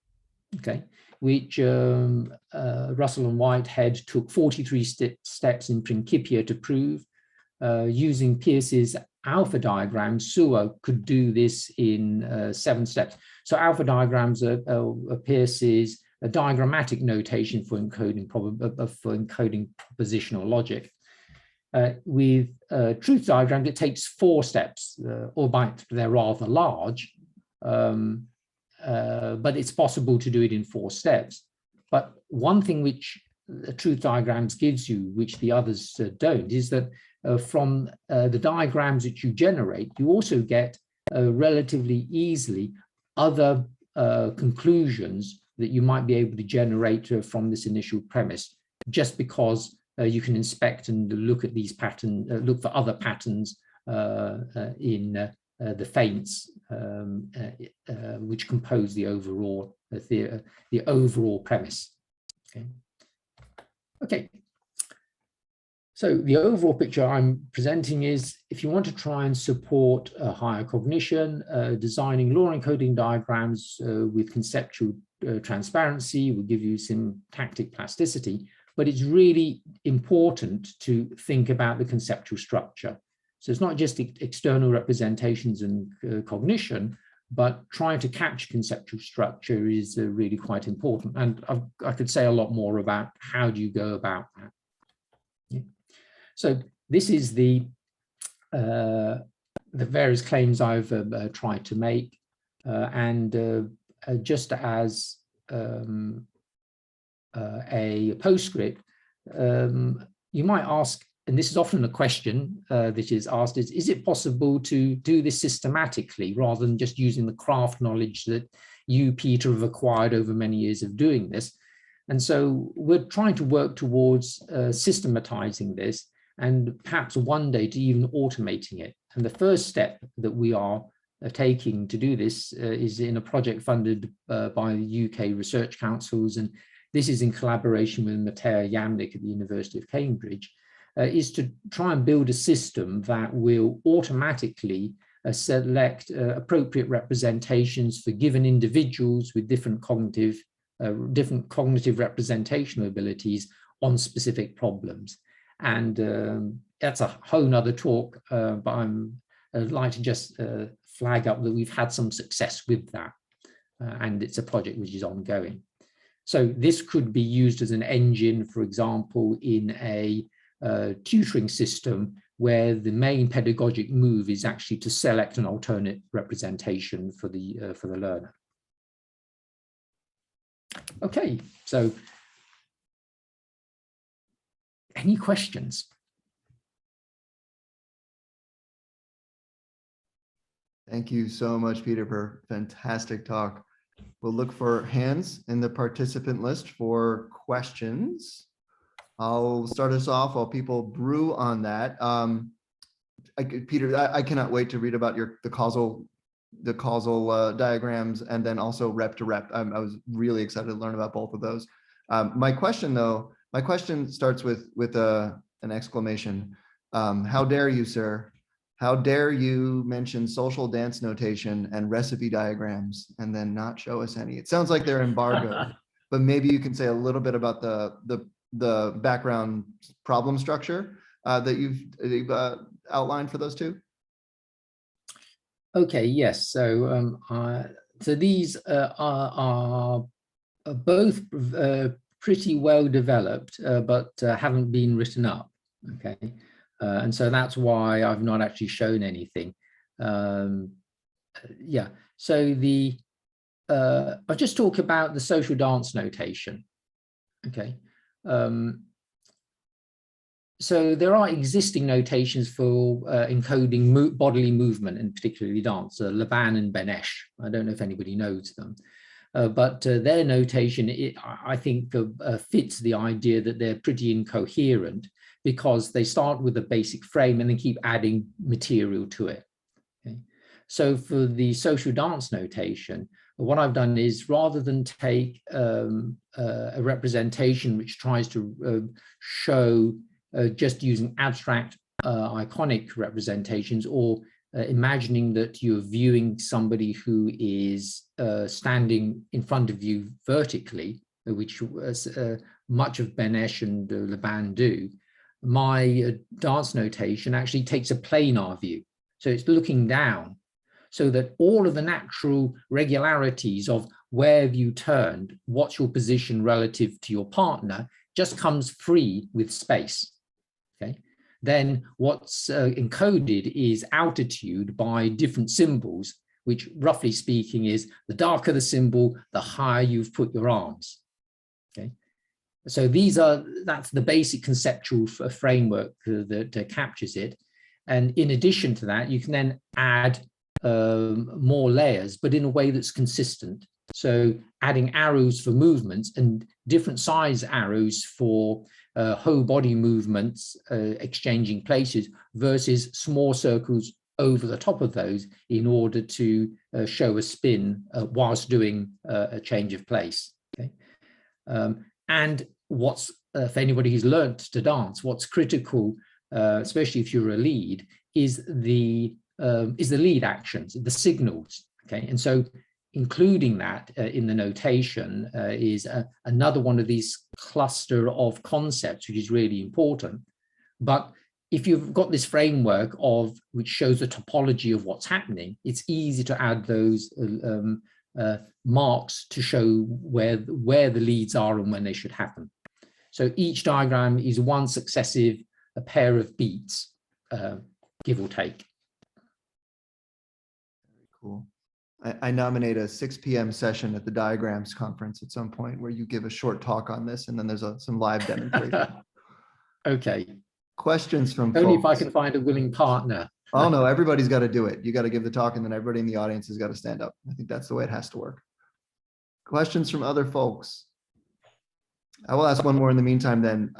okay, which Russell and Whitehead took 43 steps in Principia to prove. Using Peirce's alpha diagrams, Sewer could do this in 7 steps. So alpha diagrams are Peirce's diagrammatic notation for encoding propositional logic. With truth diagrams, it takes 4 steps, albeit they're rather large. But it's possible to do it in 4 steps. But one thing which truth diagrams gives you, which the others don't, is that from the diagrams that you generate, you also get relatively easily other conclusions that you might be able to generate from this initial premise, just because you can inspect and look at these patterns, look for other patterns in the feints which compose the overall premise. Okay. So the overall picture I'm presenting is, if you want to try and support higher cognition, designing law encoding diagrams with conceptual transparency will give you syntactic plasticity, but it's really important to think about the conceptual structure. So it's not just external representations and cognition, but trying to capture conceptual structure is really quite important. And I could say a lot more about how do you go about that. Yeah. So this is the various claims I've tried to make, and just as a postscript, you might ask, and this is often a question that is asked, is it possible to do this systematically rather than just using the craft knowledge that you, Peter, have acquired over many years of doing this? And so we're trying to work towards systematizing this, and perhaps one day to even automating it. And the first step that we are taking to do this is in a project funded by the UK Research Councils, and this is in collaboration with Matea Jamnik at the University of Cambridge, is to try and build a system that will automatically select appropriate representations for given individuals with different cognitive representational abilities on specific problems. And that's a whole nother talk, but I'd like to just flag up that we've had some success with that, and it's a project which is ongoing. So this could be used as an engine, for example, in a tutoring system where the main pedagogic move is actually to select an alternate representation for the learner. Okay, so any questions? Thank you so much, Peter, for a fantastic talk. We'll look for hands in the participant list for questions. I'll start us off while people brew on that. Peter, I cannot wait to read about the causal diagrams, and then also rep to rep. I was really excited to learn about both of those. My question starts with an exclamation. How dare you, sir? How dare you mention social dance notation and recipe diagrams and then not show us any? It sounds like they're embargoed, but maybe you can say a little bit about the background problem structure that you've outlined for those two. Okay, yes. So so these are both pretty well developed, but haven't been written up. Okay. And so that's why I've not actually shown anything. Yeah, so I'll just talk about the social dance notation. Okay. So there are existing notations for encoding bodily movement, and particularly dance, Laban and Benesch. I don't know if anybody knows them. But their notation, I think, fits the idea that they're pretty incoherent, because they start with a basic frame and then keep adding material to it. Okay. So for the social dance notation, what I've done is, rather than take a representation which tries to show just using abstract iconic representations, or imagining that you're viewing somebody who is standing in front of you vertically, which much of Benesch and Laban do, my dance notation actually takes a planar view. So it's looking down, so that all of the natural regularities of where have you turned, what's your position relative to your partner, just comes free with space. Okay. Then what's encoded is altitude by different symbols, which roughly speaking is the darker the symbol, the higher you've put your arms. Okay. So that's the basic conceptual framework that captures it. And in addition to that, you can then add more layers, but in a way that's consistent. So adding arrows for movements and different size arrows for whole body movements, exchanging places, versus small circles over the top of those in order to show a spin whilst doing a change of place. Okay. And what's, for anybody who's learnt to dance, what's critical, especially if you're a lead, is the lead actions, the signals. Okay. And so including that in the notation is another one of these cluster of concepts, which is really important. But if you've got this framework which shows the topology of what's happening, it's easy to add those marks to show where the leads are and when they should happen. So each diagram is one successive pair of beats, give or take. Cool. I nominate a 6 p.m. session at the Diagrams Conference at some point where you give a short talk on this, and then there's some live demonstration. Okay. Questions from Only folks? if I can find a willing partner. Oh no, everybody's got to do it. You got to give the talk, and then everybody in the audience has got to stand up. I think that's the way it has to work. Questions from other folks? I will ask one more in the meantime then.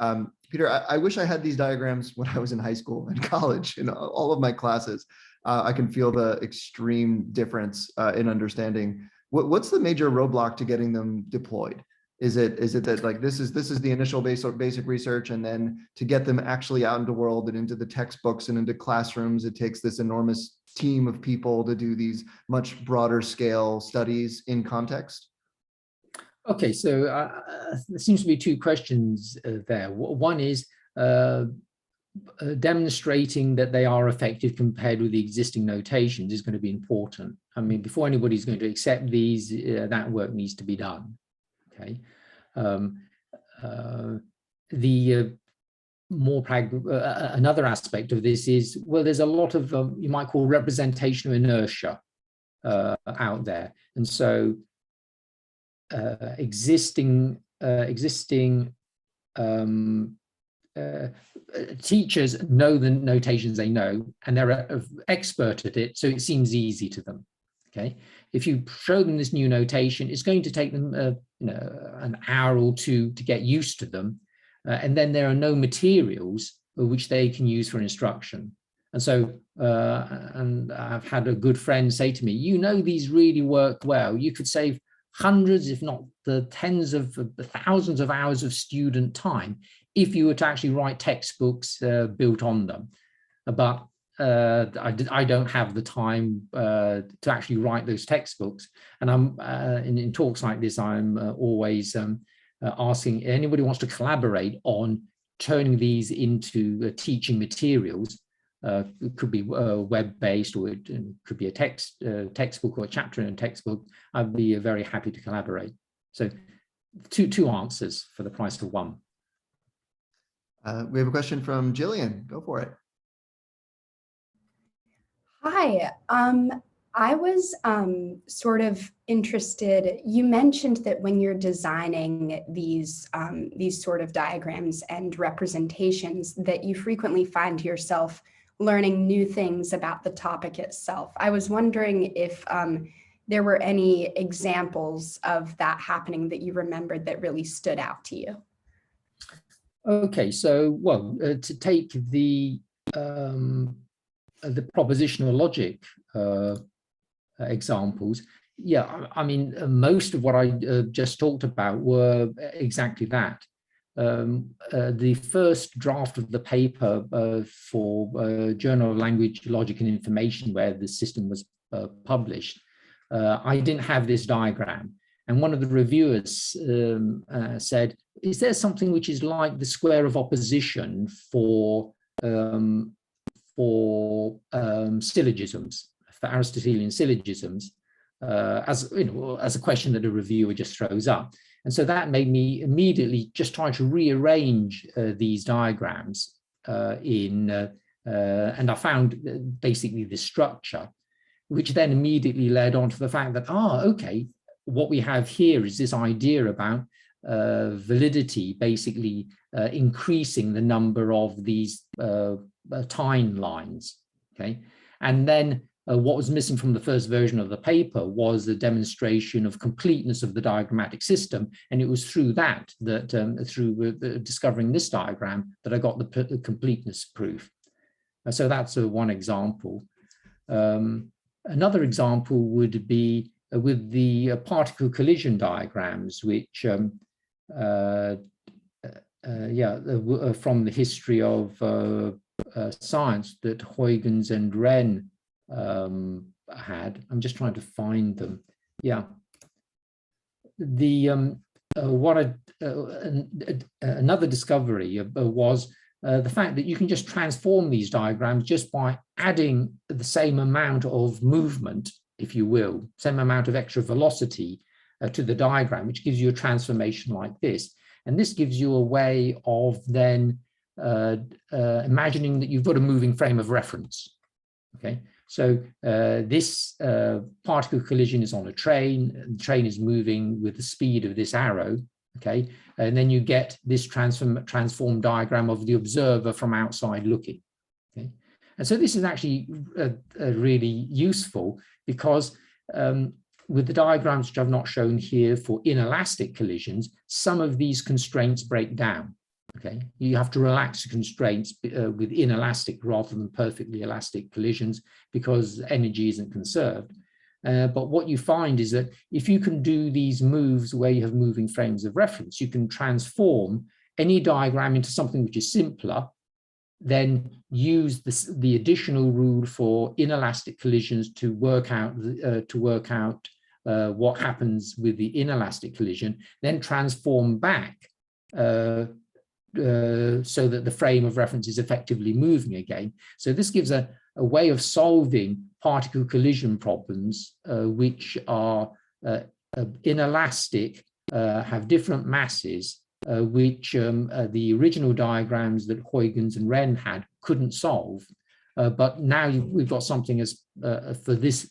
Peter, I wish I had these diagrams when I was in high school and college in all of my classes. I can feel the extreme difference in understanding. What's the major roadblock to getting them deployed? Is it that like this is the initial basic research, and then to get them actually out into the world and into the textbooks and into classrooms, it takes this enormous team of people to do these much broader scale studies in context? Okay, so there seems to be two questions there. One is demonstrating that they are effective compared with the existing notations is going to be important. I mean, before anybody's going to accept these, that work needs to be done. Okay. Another aspect of this is, well, there's a lot of you might call representational inertia out there, and so existing teachers know the notations they know, and they're expert at it, so it seems easy to them. Okay, if you show them this new notation, it's going to take them an hour or two to get used to them, and then there are no materials which they can use for instruction. And so, and I've had a good friend say to me, these really work well. You could save hundreds, if not the tens of the thousands of hours of student time if you were to actually write textbooks built on them. But I don't have the time to actually write those textbooks. And I'm in talks like this, I'm always asking anybody who wants to collaborate on turning these into teaching materials. It could be web-based, or it could be a textbook or a chapter in a textbook. I'd be very happy to collaborate. So two answers for the price of one. We have a question from Jillian. Go for it. Hi, I was sort of interested. You mentioned that when you're designing these sort of diagrams and representations, that you frequently find yourself learning new things about the topic itself. I was wondering if there were any examples of that happening that you remembered that really stood out to you. Okay, so well, to take the propositional logic examples, yeah, I mean, most of what I just talked about were exactly that. The first draft of the paper for Journal of Language, Logic and Information, where the system was published, I didn't have this diagram. And one of the reviewers said, is there something which is like the square of opposition for syllogisms, for Aristotelian syllogisms, as a question that a reviewer just throws up. And so that made me immediately just try to rearrange these diagrams and I found basically this structure, which then immediately led on to the fact that, okay, what we have here is this idea about validity, basically increasing the number of these timelines, okay? And then what was missing from the first version of the paper was the demonstration of completeness of the diagrammatic system. And it was through that, through discovering this diagram, that I got the completeness proof. So that's one example. Another example would be with the particle collision diagrams, which, from the history of science that Huygens and Wren had. I'm just trying to find them. Yeah. The another discovery was the fact that you can just transform these diagrams just by adding the same amount of movement, if you will, same amount of extra velocity to the diagram, which gives you a transformation like this. And this gives you a way of then imagining that you've got a moving frame of reference. Okay, so this particle collision is on a train, and the train is moving with the speed of this arrow. Okay, and then you get this transform diagram of the observer from outside looking. Okay, and so this is actually really useful because with the diagrams which I've not shown here for inelastic collisions, some of these constraints break down. Okay, you have to relax the constraints with inelastic rather than perfectly elastic collisions because energy isn't conserved. But what you find is that if you can do these moves where you have moving frames of reference, you can transform any diagram into something which is simpler, then use the additional rule for inelastic collisions to work out what happens with the inelastic collision, then transform back so that the frame of reference is effectively moving again. So this gives a way of solving particle collision problems which are inelastic, have different masses, which the original diagrams that Huygens and Wren had couldn't solve. But now we've got something as for this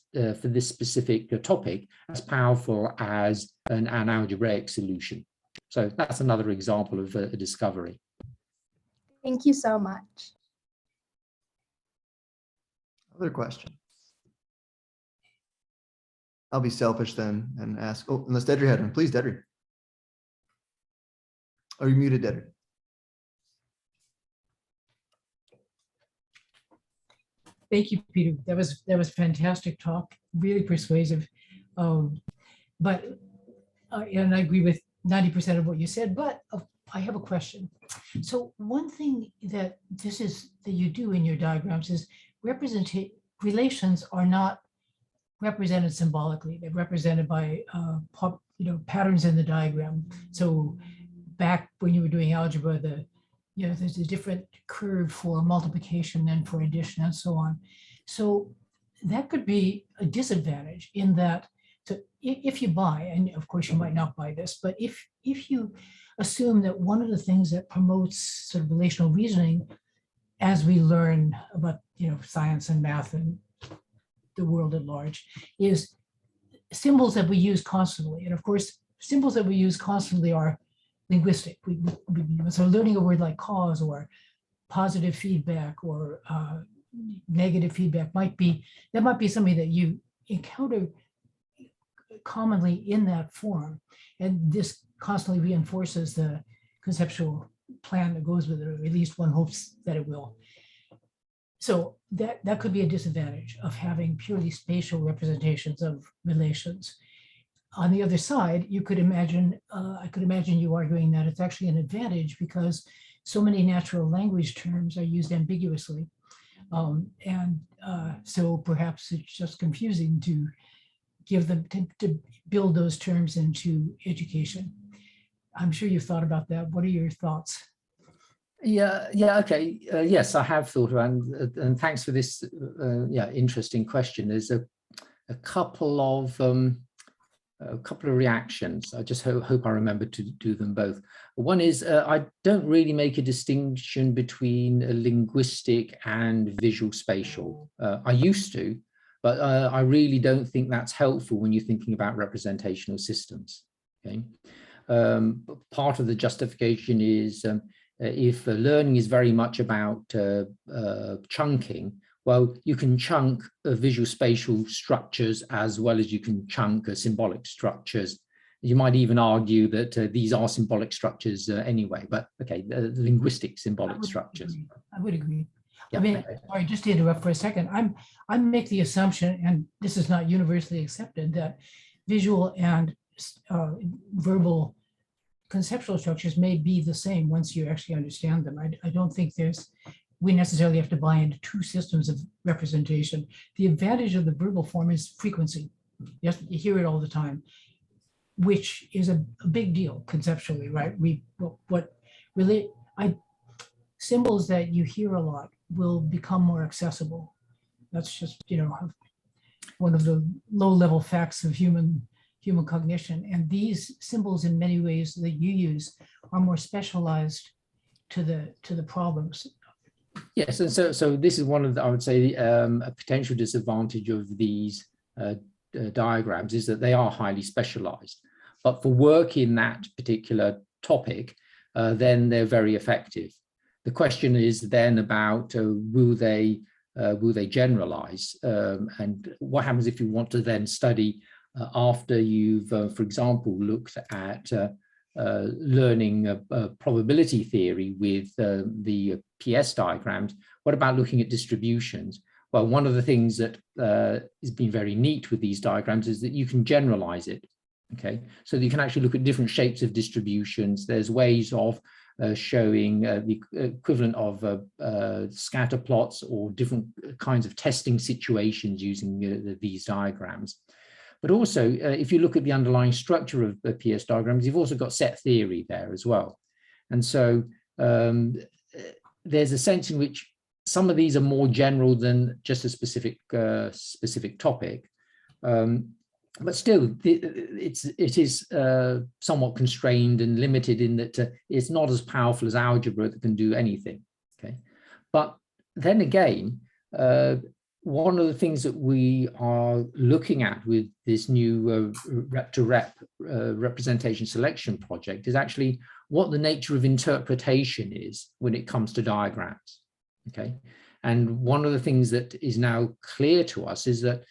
specific topic as powerful as an algebraic solution. So that's another example of a discovery. Thank you so much. Other question? I'll be selfish then and ask, oh, unless Dedry had one. Please, Dedry. Oh, you're muted, Dedry. Thank you, Peter. That was a fantastic talk, really persuasive. And I agree with 90% of what you said, but I have a question. So one thing that you do in your diagrams is relations are not represented symbolically. They're represented by patterns in the diagram. So back when you were doing algebra, there's a different curve for multiplication than for addition and so on. So that could be a disadvantage in that if you buy, and of course you might not buy this, but if you assume that one of the things that promotes sort of relational reasoning as we learn about science and math and the world at large is symbols that we use constantly. And of course, symbols that we use constantly are linguistic. So learning a word like cause or positive feedback or negative feedback might be something that you encounter commonly in that form. And this constantly reinforces the conceptual plan that goes with it, or at least one hopes that it will. So that could be a disadvantage of having purely spatial representations of relations. On the other side, you could imagine, I could imagine you arguing that it's actually an advantage because so many natural language terms are used ambiguously. So perhaps it's just confusing to give them, to build those terms into education. I'm sure you've thought about that. What are your thoughts? Yeah, okay. Yes, I have thought about it, and thanks for this interesting question. There's a couple of reactions. I just hope I remember to do them both. One is I don't really make a distinction between linguistic and visual spatial. I used to, but I really don't think that's helpful when you're thinking about representational systems. Okay, part of the justification is if learning is very much about chunking, well, you can chunk visual spatial structures as well as you can chunk symbolic structures. You might even argue that these are symbolic structures anyway, but okay, the linguistic symbolic structures. I would agree. Yeah, I mean, okay. sorry, just to interrupt for a second, I make the assumption, and this is not universally accepted, that visual and verbal conceptual structures may be the same once you actually understand them. I don't think we necessarily have to buy into two systems of representation. The advantage of the verbal form is frequency. Yes, you hear it all the time, which is a big deal conceptually, right? symbols that you hear a lot will become more accessible. That's just, one of the low-level facts of human cognition. And these symbols, in many ways that you use, are more specialized to the problems. Yes, and so this is one of the, I would say, a potential disadvantage of these diagrams is that they are highly specialized. But for work in that particular topic, then they're very effective. The question is then about will they generalize, and what happens if you want to then study after you've, for example, looked at learning probability theory with the PS diagrams. What about looking at distributions? Well, one of the things that has been very neat with these diagrams is that you can generalize it. Okay, so you can actually look at different shapes of distributions. There's ways of showing the equivalent of scatter plots or different kinds of testing situations using these diagrams. But also, if you look at the underlying structure of the PS diagrams, you've also got set theory there as well. And so there's a sense in which some of these are more general than just a specific topic. But still, it is somewhat constrained and limited in that it's not as powerful as algebra that can do anything. Okay, but then again, one of the things that we are looking at with this new rep-to-rep representation selection project is actually what the nature of interpretation is when it comes to diagrams. Okay, and one of the things that is now clear to us is that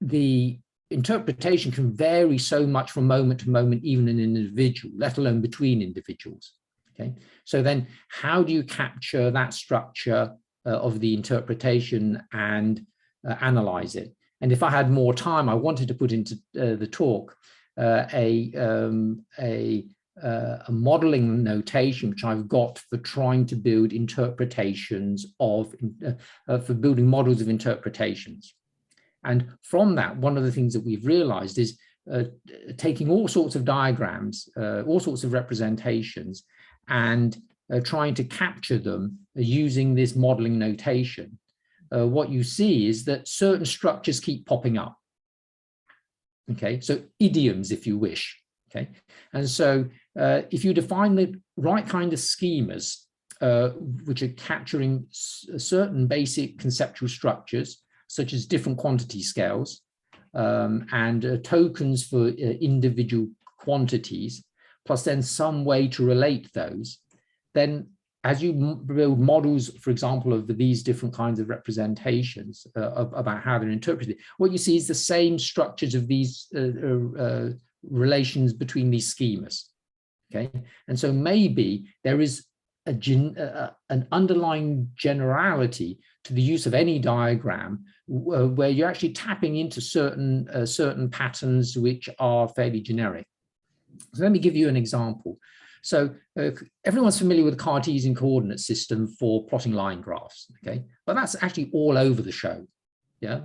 the interpretation can vary so much from moment to moment, even in an individual, let alone between individuals. Okay, so then how do you capture that structure of the interpretation and analyze it? And if I had more time, I wanted to put into the talk a modeling notation which I've got for trying to build interpretations of, for building models of interpretations. And from that, one of the things that we've realized is taking all sorts of diagrams, all sorts of representations, and trying to capture them using this modeling notation. What you see is that certain structures keep popping up. Okay, so idioms, if you wish. Okay, and so if you define the right kind of schemas, which are capturing certain basic conceptual structures, such as different quantity scales and tokens for individual quantities, plus then some way to relate those, then as you build models, for example, of these different kinds of representations about how they're interpreted, what you see is the same structures of these relations between these schemas. Okay, and so maybe there is an underlying generality to the use of any diagram where you're actually tapping into certain patterns which are fairly generic. So let me give you an example. So everyone's familiar with the Cartesian coordinate system for plotting line graphs, okay? But that's actually all over the show, yeah?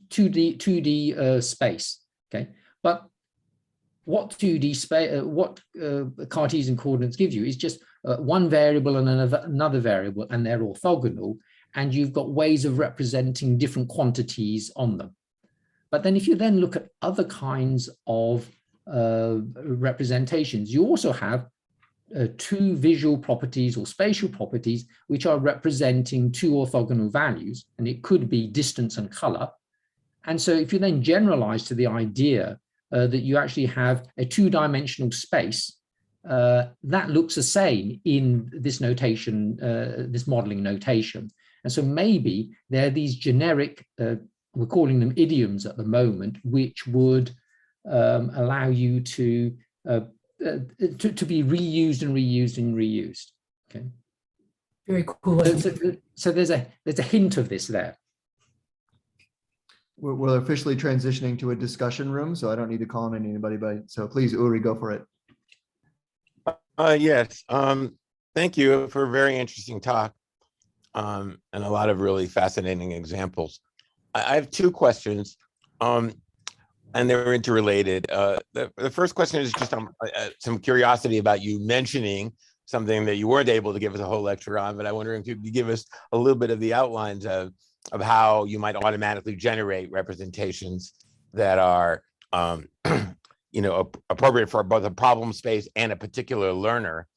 2D space, okay? But what 2D space, what Cartesian coordinates give you is just one variable and another variable, and they're orthogonal, and you've got ways of representing different quantities on them. But then if you then look at other kinds of representations, you also have two visual properties or spatial properties which are representing two orthogonal values, and it could be distance and color. And so if you then generalize to the idea that you actually have a two-dimensional space, that looks the same in this notation, this modeling notation. And so maybe there are these generic, we're calling them idioms at the moment, which would allow you to be reused and reused and reused. Okay. Very cool. So there's a hint of this there. We're officially transitioning to a discussion room, so I don't need to call on anybody, but so please, Uri, go for it. Yes. Thank you for a very interesting talk and a lot of really fascinating examples. I have two questions. and they're interrelated. The first question is just some curiosity about you mentioning something that you weren't able to give us a whole lecture on, but I'm wondering if you could give us a little bit of the outlines of how you might automatically generate representations that are appropriate for both a problem space and a particular learner.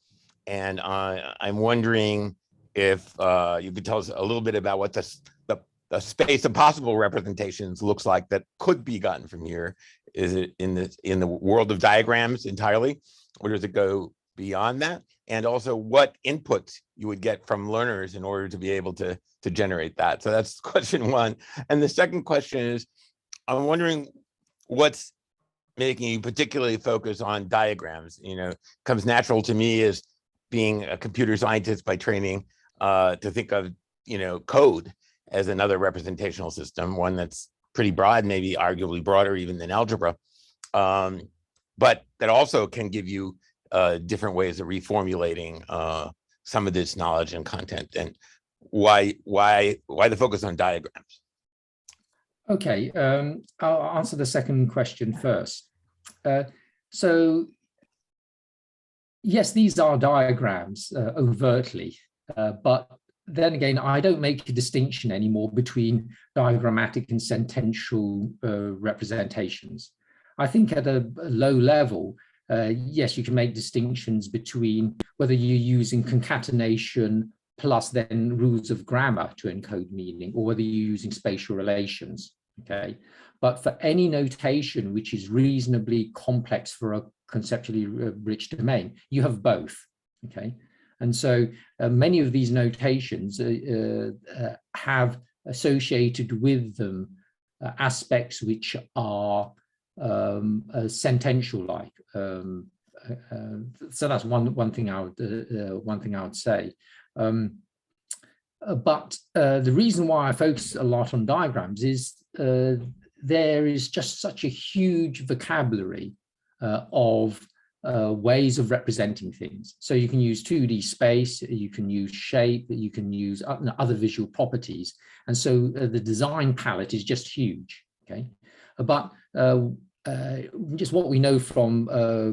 And I'm wondering if you could tell us a little bit about what the space of possible representations looks like that could be gotten from here. Is it in the world of diagrams entirely, or does it go beyond that? And also what inputs you would get from learners in order to be able to generate that. So that's question one. And the second question is, I'm wondering what's making you particularly focus on diagrams. Comes natural to me as being a computer scientist by training to think of code as another representational system, one that's pretty broad, maybe arguably broader even than algebra, but that also can give you different ways of reformulating some of this knowledge and content. And why the focus on diagrams? Okay, I'll answer the second question first. So yes, these are diagrams overtly, but then again, I don't make a distinction anymore between diagrammatic and sentential representations. I think at a low level, yes, you can make distinctions between whether you're using concatenation plus then rules of grammar to encode meaning, or whether you're using spatial relations, okay? But for any notation which is reasonably complex for a conceptually rich domain, you have both, okay? And so many of these notations have associated with them aspects which are sentential-like. So that's one thing I would say. But the reason why I focus a lot on diagrams is there is just such a huge vocabulary of ways of representing things. So you can use 2D space, you can use shape, you can use other visual properties. And so the design palette is just huge, okay? But just what we know from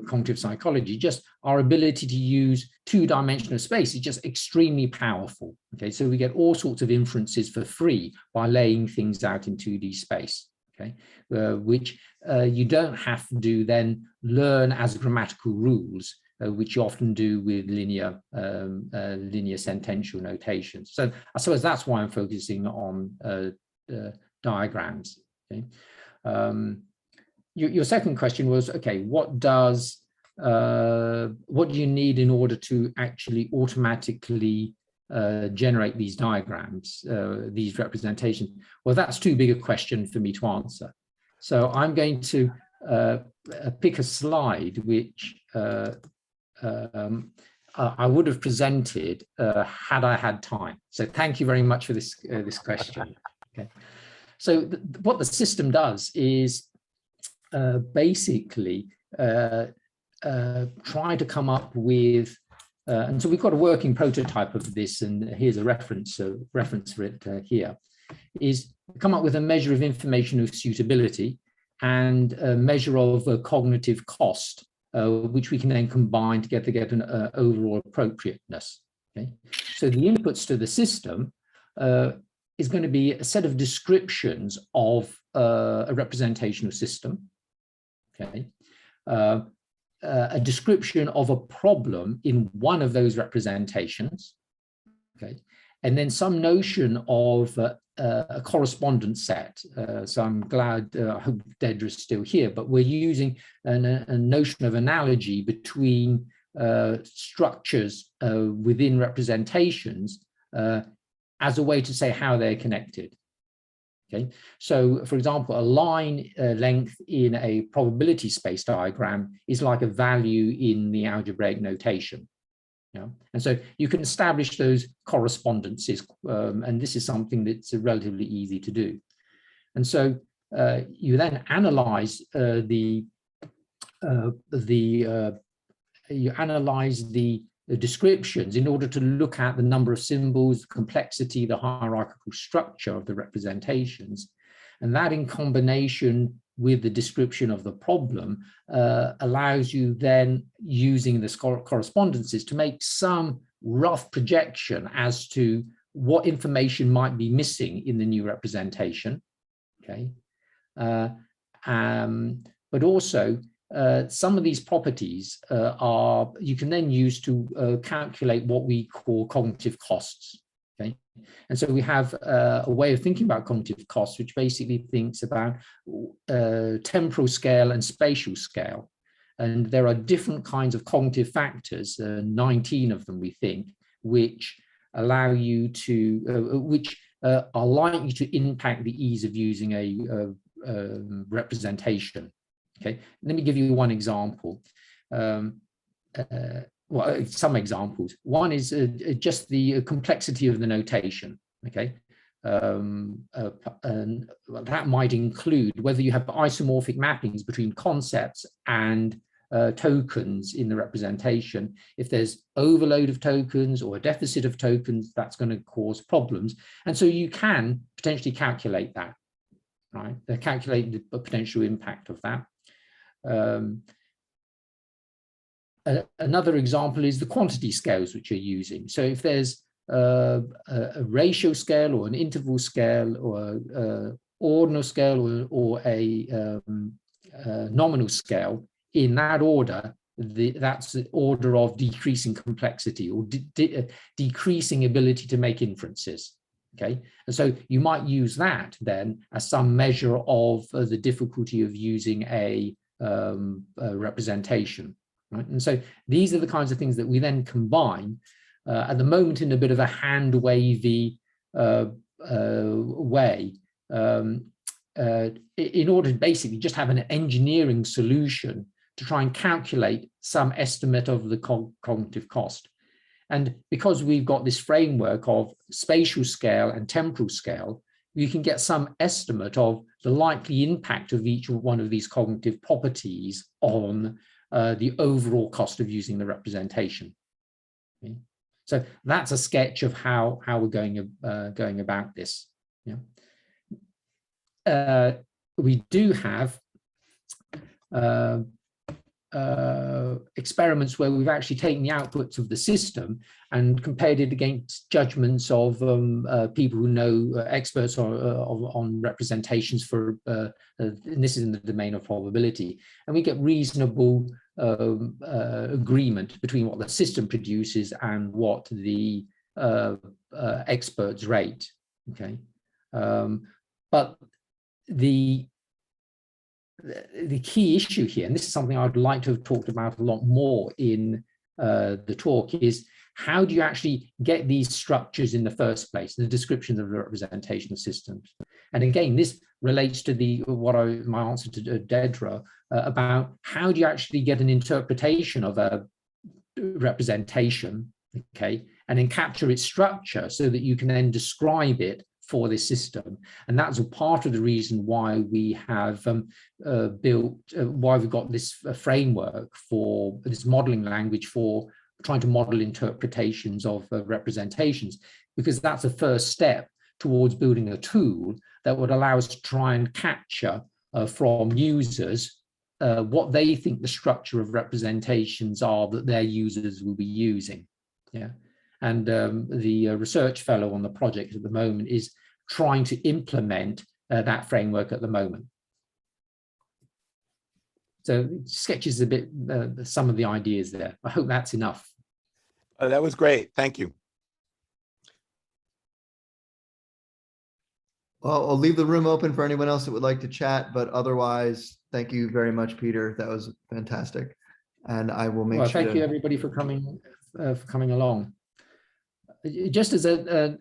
cognitive psychology, just our ability to use two-dimensional space is just extremely powerful, okay? So we get all sorts of inferences for free by laying things out in 2D space, okay? Which you don't have to then learn as grammatical rules, which you often do with linear sentential notations. So I suppose that's why I'm focusing on diagrams, okay? Your second question was, okay, what do you need in order to actually automatically generate these diagrams, these representations? Well, that's too big a question for me to answer. So I'm going to pick a slide which I would have presented had I had time. So thank you very much for this question. Okay. So what the system does is basically try to come up with, and so we've got a working prototype of this, and here's a reference for it here, is come up with a measure of information of suitability and a measure of cognitive cost, which we can then combine together to get an overall appropriateness. Okay? So the inputs to the system is going to be a set of descriptions of a representational system, okay? A description of a problem in one of those representations, okay? And then some notion of a correspondence set. So I'm glad, I hope Dedra's still here, but we're using a notion of analogy between structures within representations as a way to say how they're connected. Okay, so for example, a line length in a probability space diagram is like a value in the algebraic notation. Yeah, and so you can establish those correspondences, and this is something that's relatively easy to do. And so you then analyze the descriptions in order to look at the number of symbols, complexity, the hierarchical structure of the representations. And that, in combination with the description of the problem, allows you then, using the correspondences, to make some rough projection as to what information might be missing in the new representation. Okay. But also, some of these properties you can then use to calculate what we call cognitive costs. Okay, and so we have a way of thinking about cognitive costs, which basically thinks about temporal scale and spatial scale. And there are different kinds of cognitive factors, 19 of them, we think, which allow you to, which are likely to impact the ease of using a representation. Okay, let me give you one example. Well, some examples. One is just the complexity of the notation. Okay, and that might include whether you have isomorphic mappings between concepts and tokens in the representation. If there's overload of tokens or a deficit of tokens, that's going to cause problems. And so you can potentially calculate that, right? Calculate the potential impact of that. Another example is the quantity scales which you're using. So if there's a ratio scale or an interval scale or an ordinal scale or a nominal scale, in that order, that's the order of decreasing complexity or decreasing ability to make inferences. Okay, and so you might use that then as some measure of the difficulty of using a representation. Right? And so these are the kinds of things that we then combine at the moment in a bit of a hand wavy way in order to basically just have an engineering solution to try and calculate some estimate of the cognitive cost. And because we've got this framework of spatial scale and temporal scale, you can get some estimate of the likely impact of each one of these cognitive properties on the overall cost of using the representation. Okay. So that's a sketch of how we're going about this. Yeah. We do have experiments where we've actually taken the outputs of the system and compared it against judgments of people who know, experts on representations for, and this is in the domain of probability, and we get reasonable agreement between what the system produces and what the experts rate. Okay, but the key issue here, and this is something I'd like to have talked about a lot more in the talk, is how do you actually get these structures in the first place, the descriptions of the representation systems? And again, this relates to my answer to Dedra about how do you actually get an interpretation of a representation, okay, and then capture its structure so that you can then describe it for this system. And that's a part of the reason why we have why we've got this framework for this modeling language for trying to model interpretations of representations, because that's a first step towards building a tool that would allow us to try and capture from users what they think the structure of representations are that their users will be using. Yeah. And the research fellow on the project at the moment is trying to implement that framework at the moment. So it sketches a bit some of the ideas there. I hope that's enough. That was great. Thank you. Well, I'll leave the room open for anyone else that would like to chat, but otherwise, thank you very much, Peter. That was fantastic. And I will make sure. Thank you, everybody, for coming along. Just as a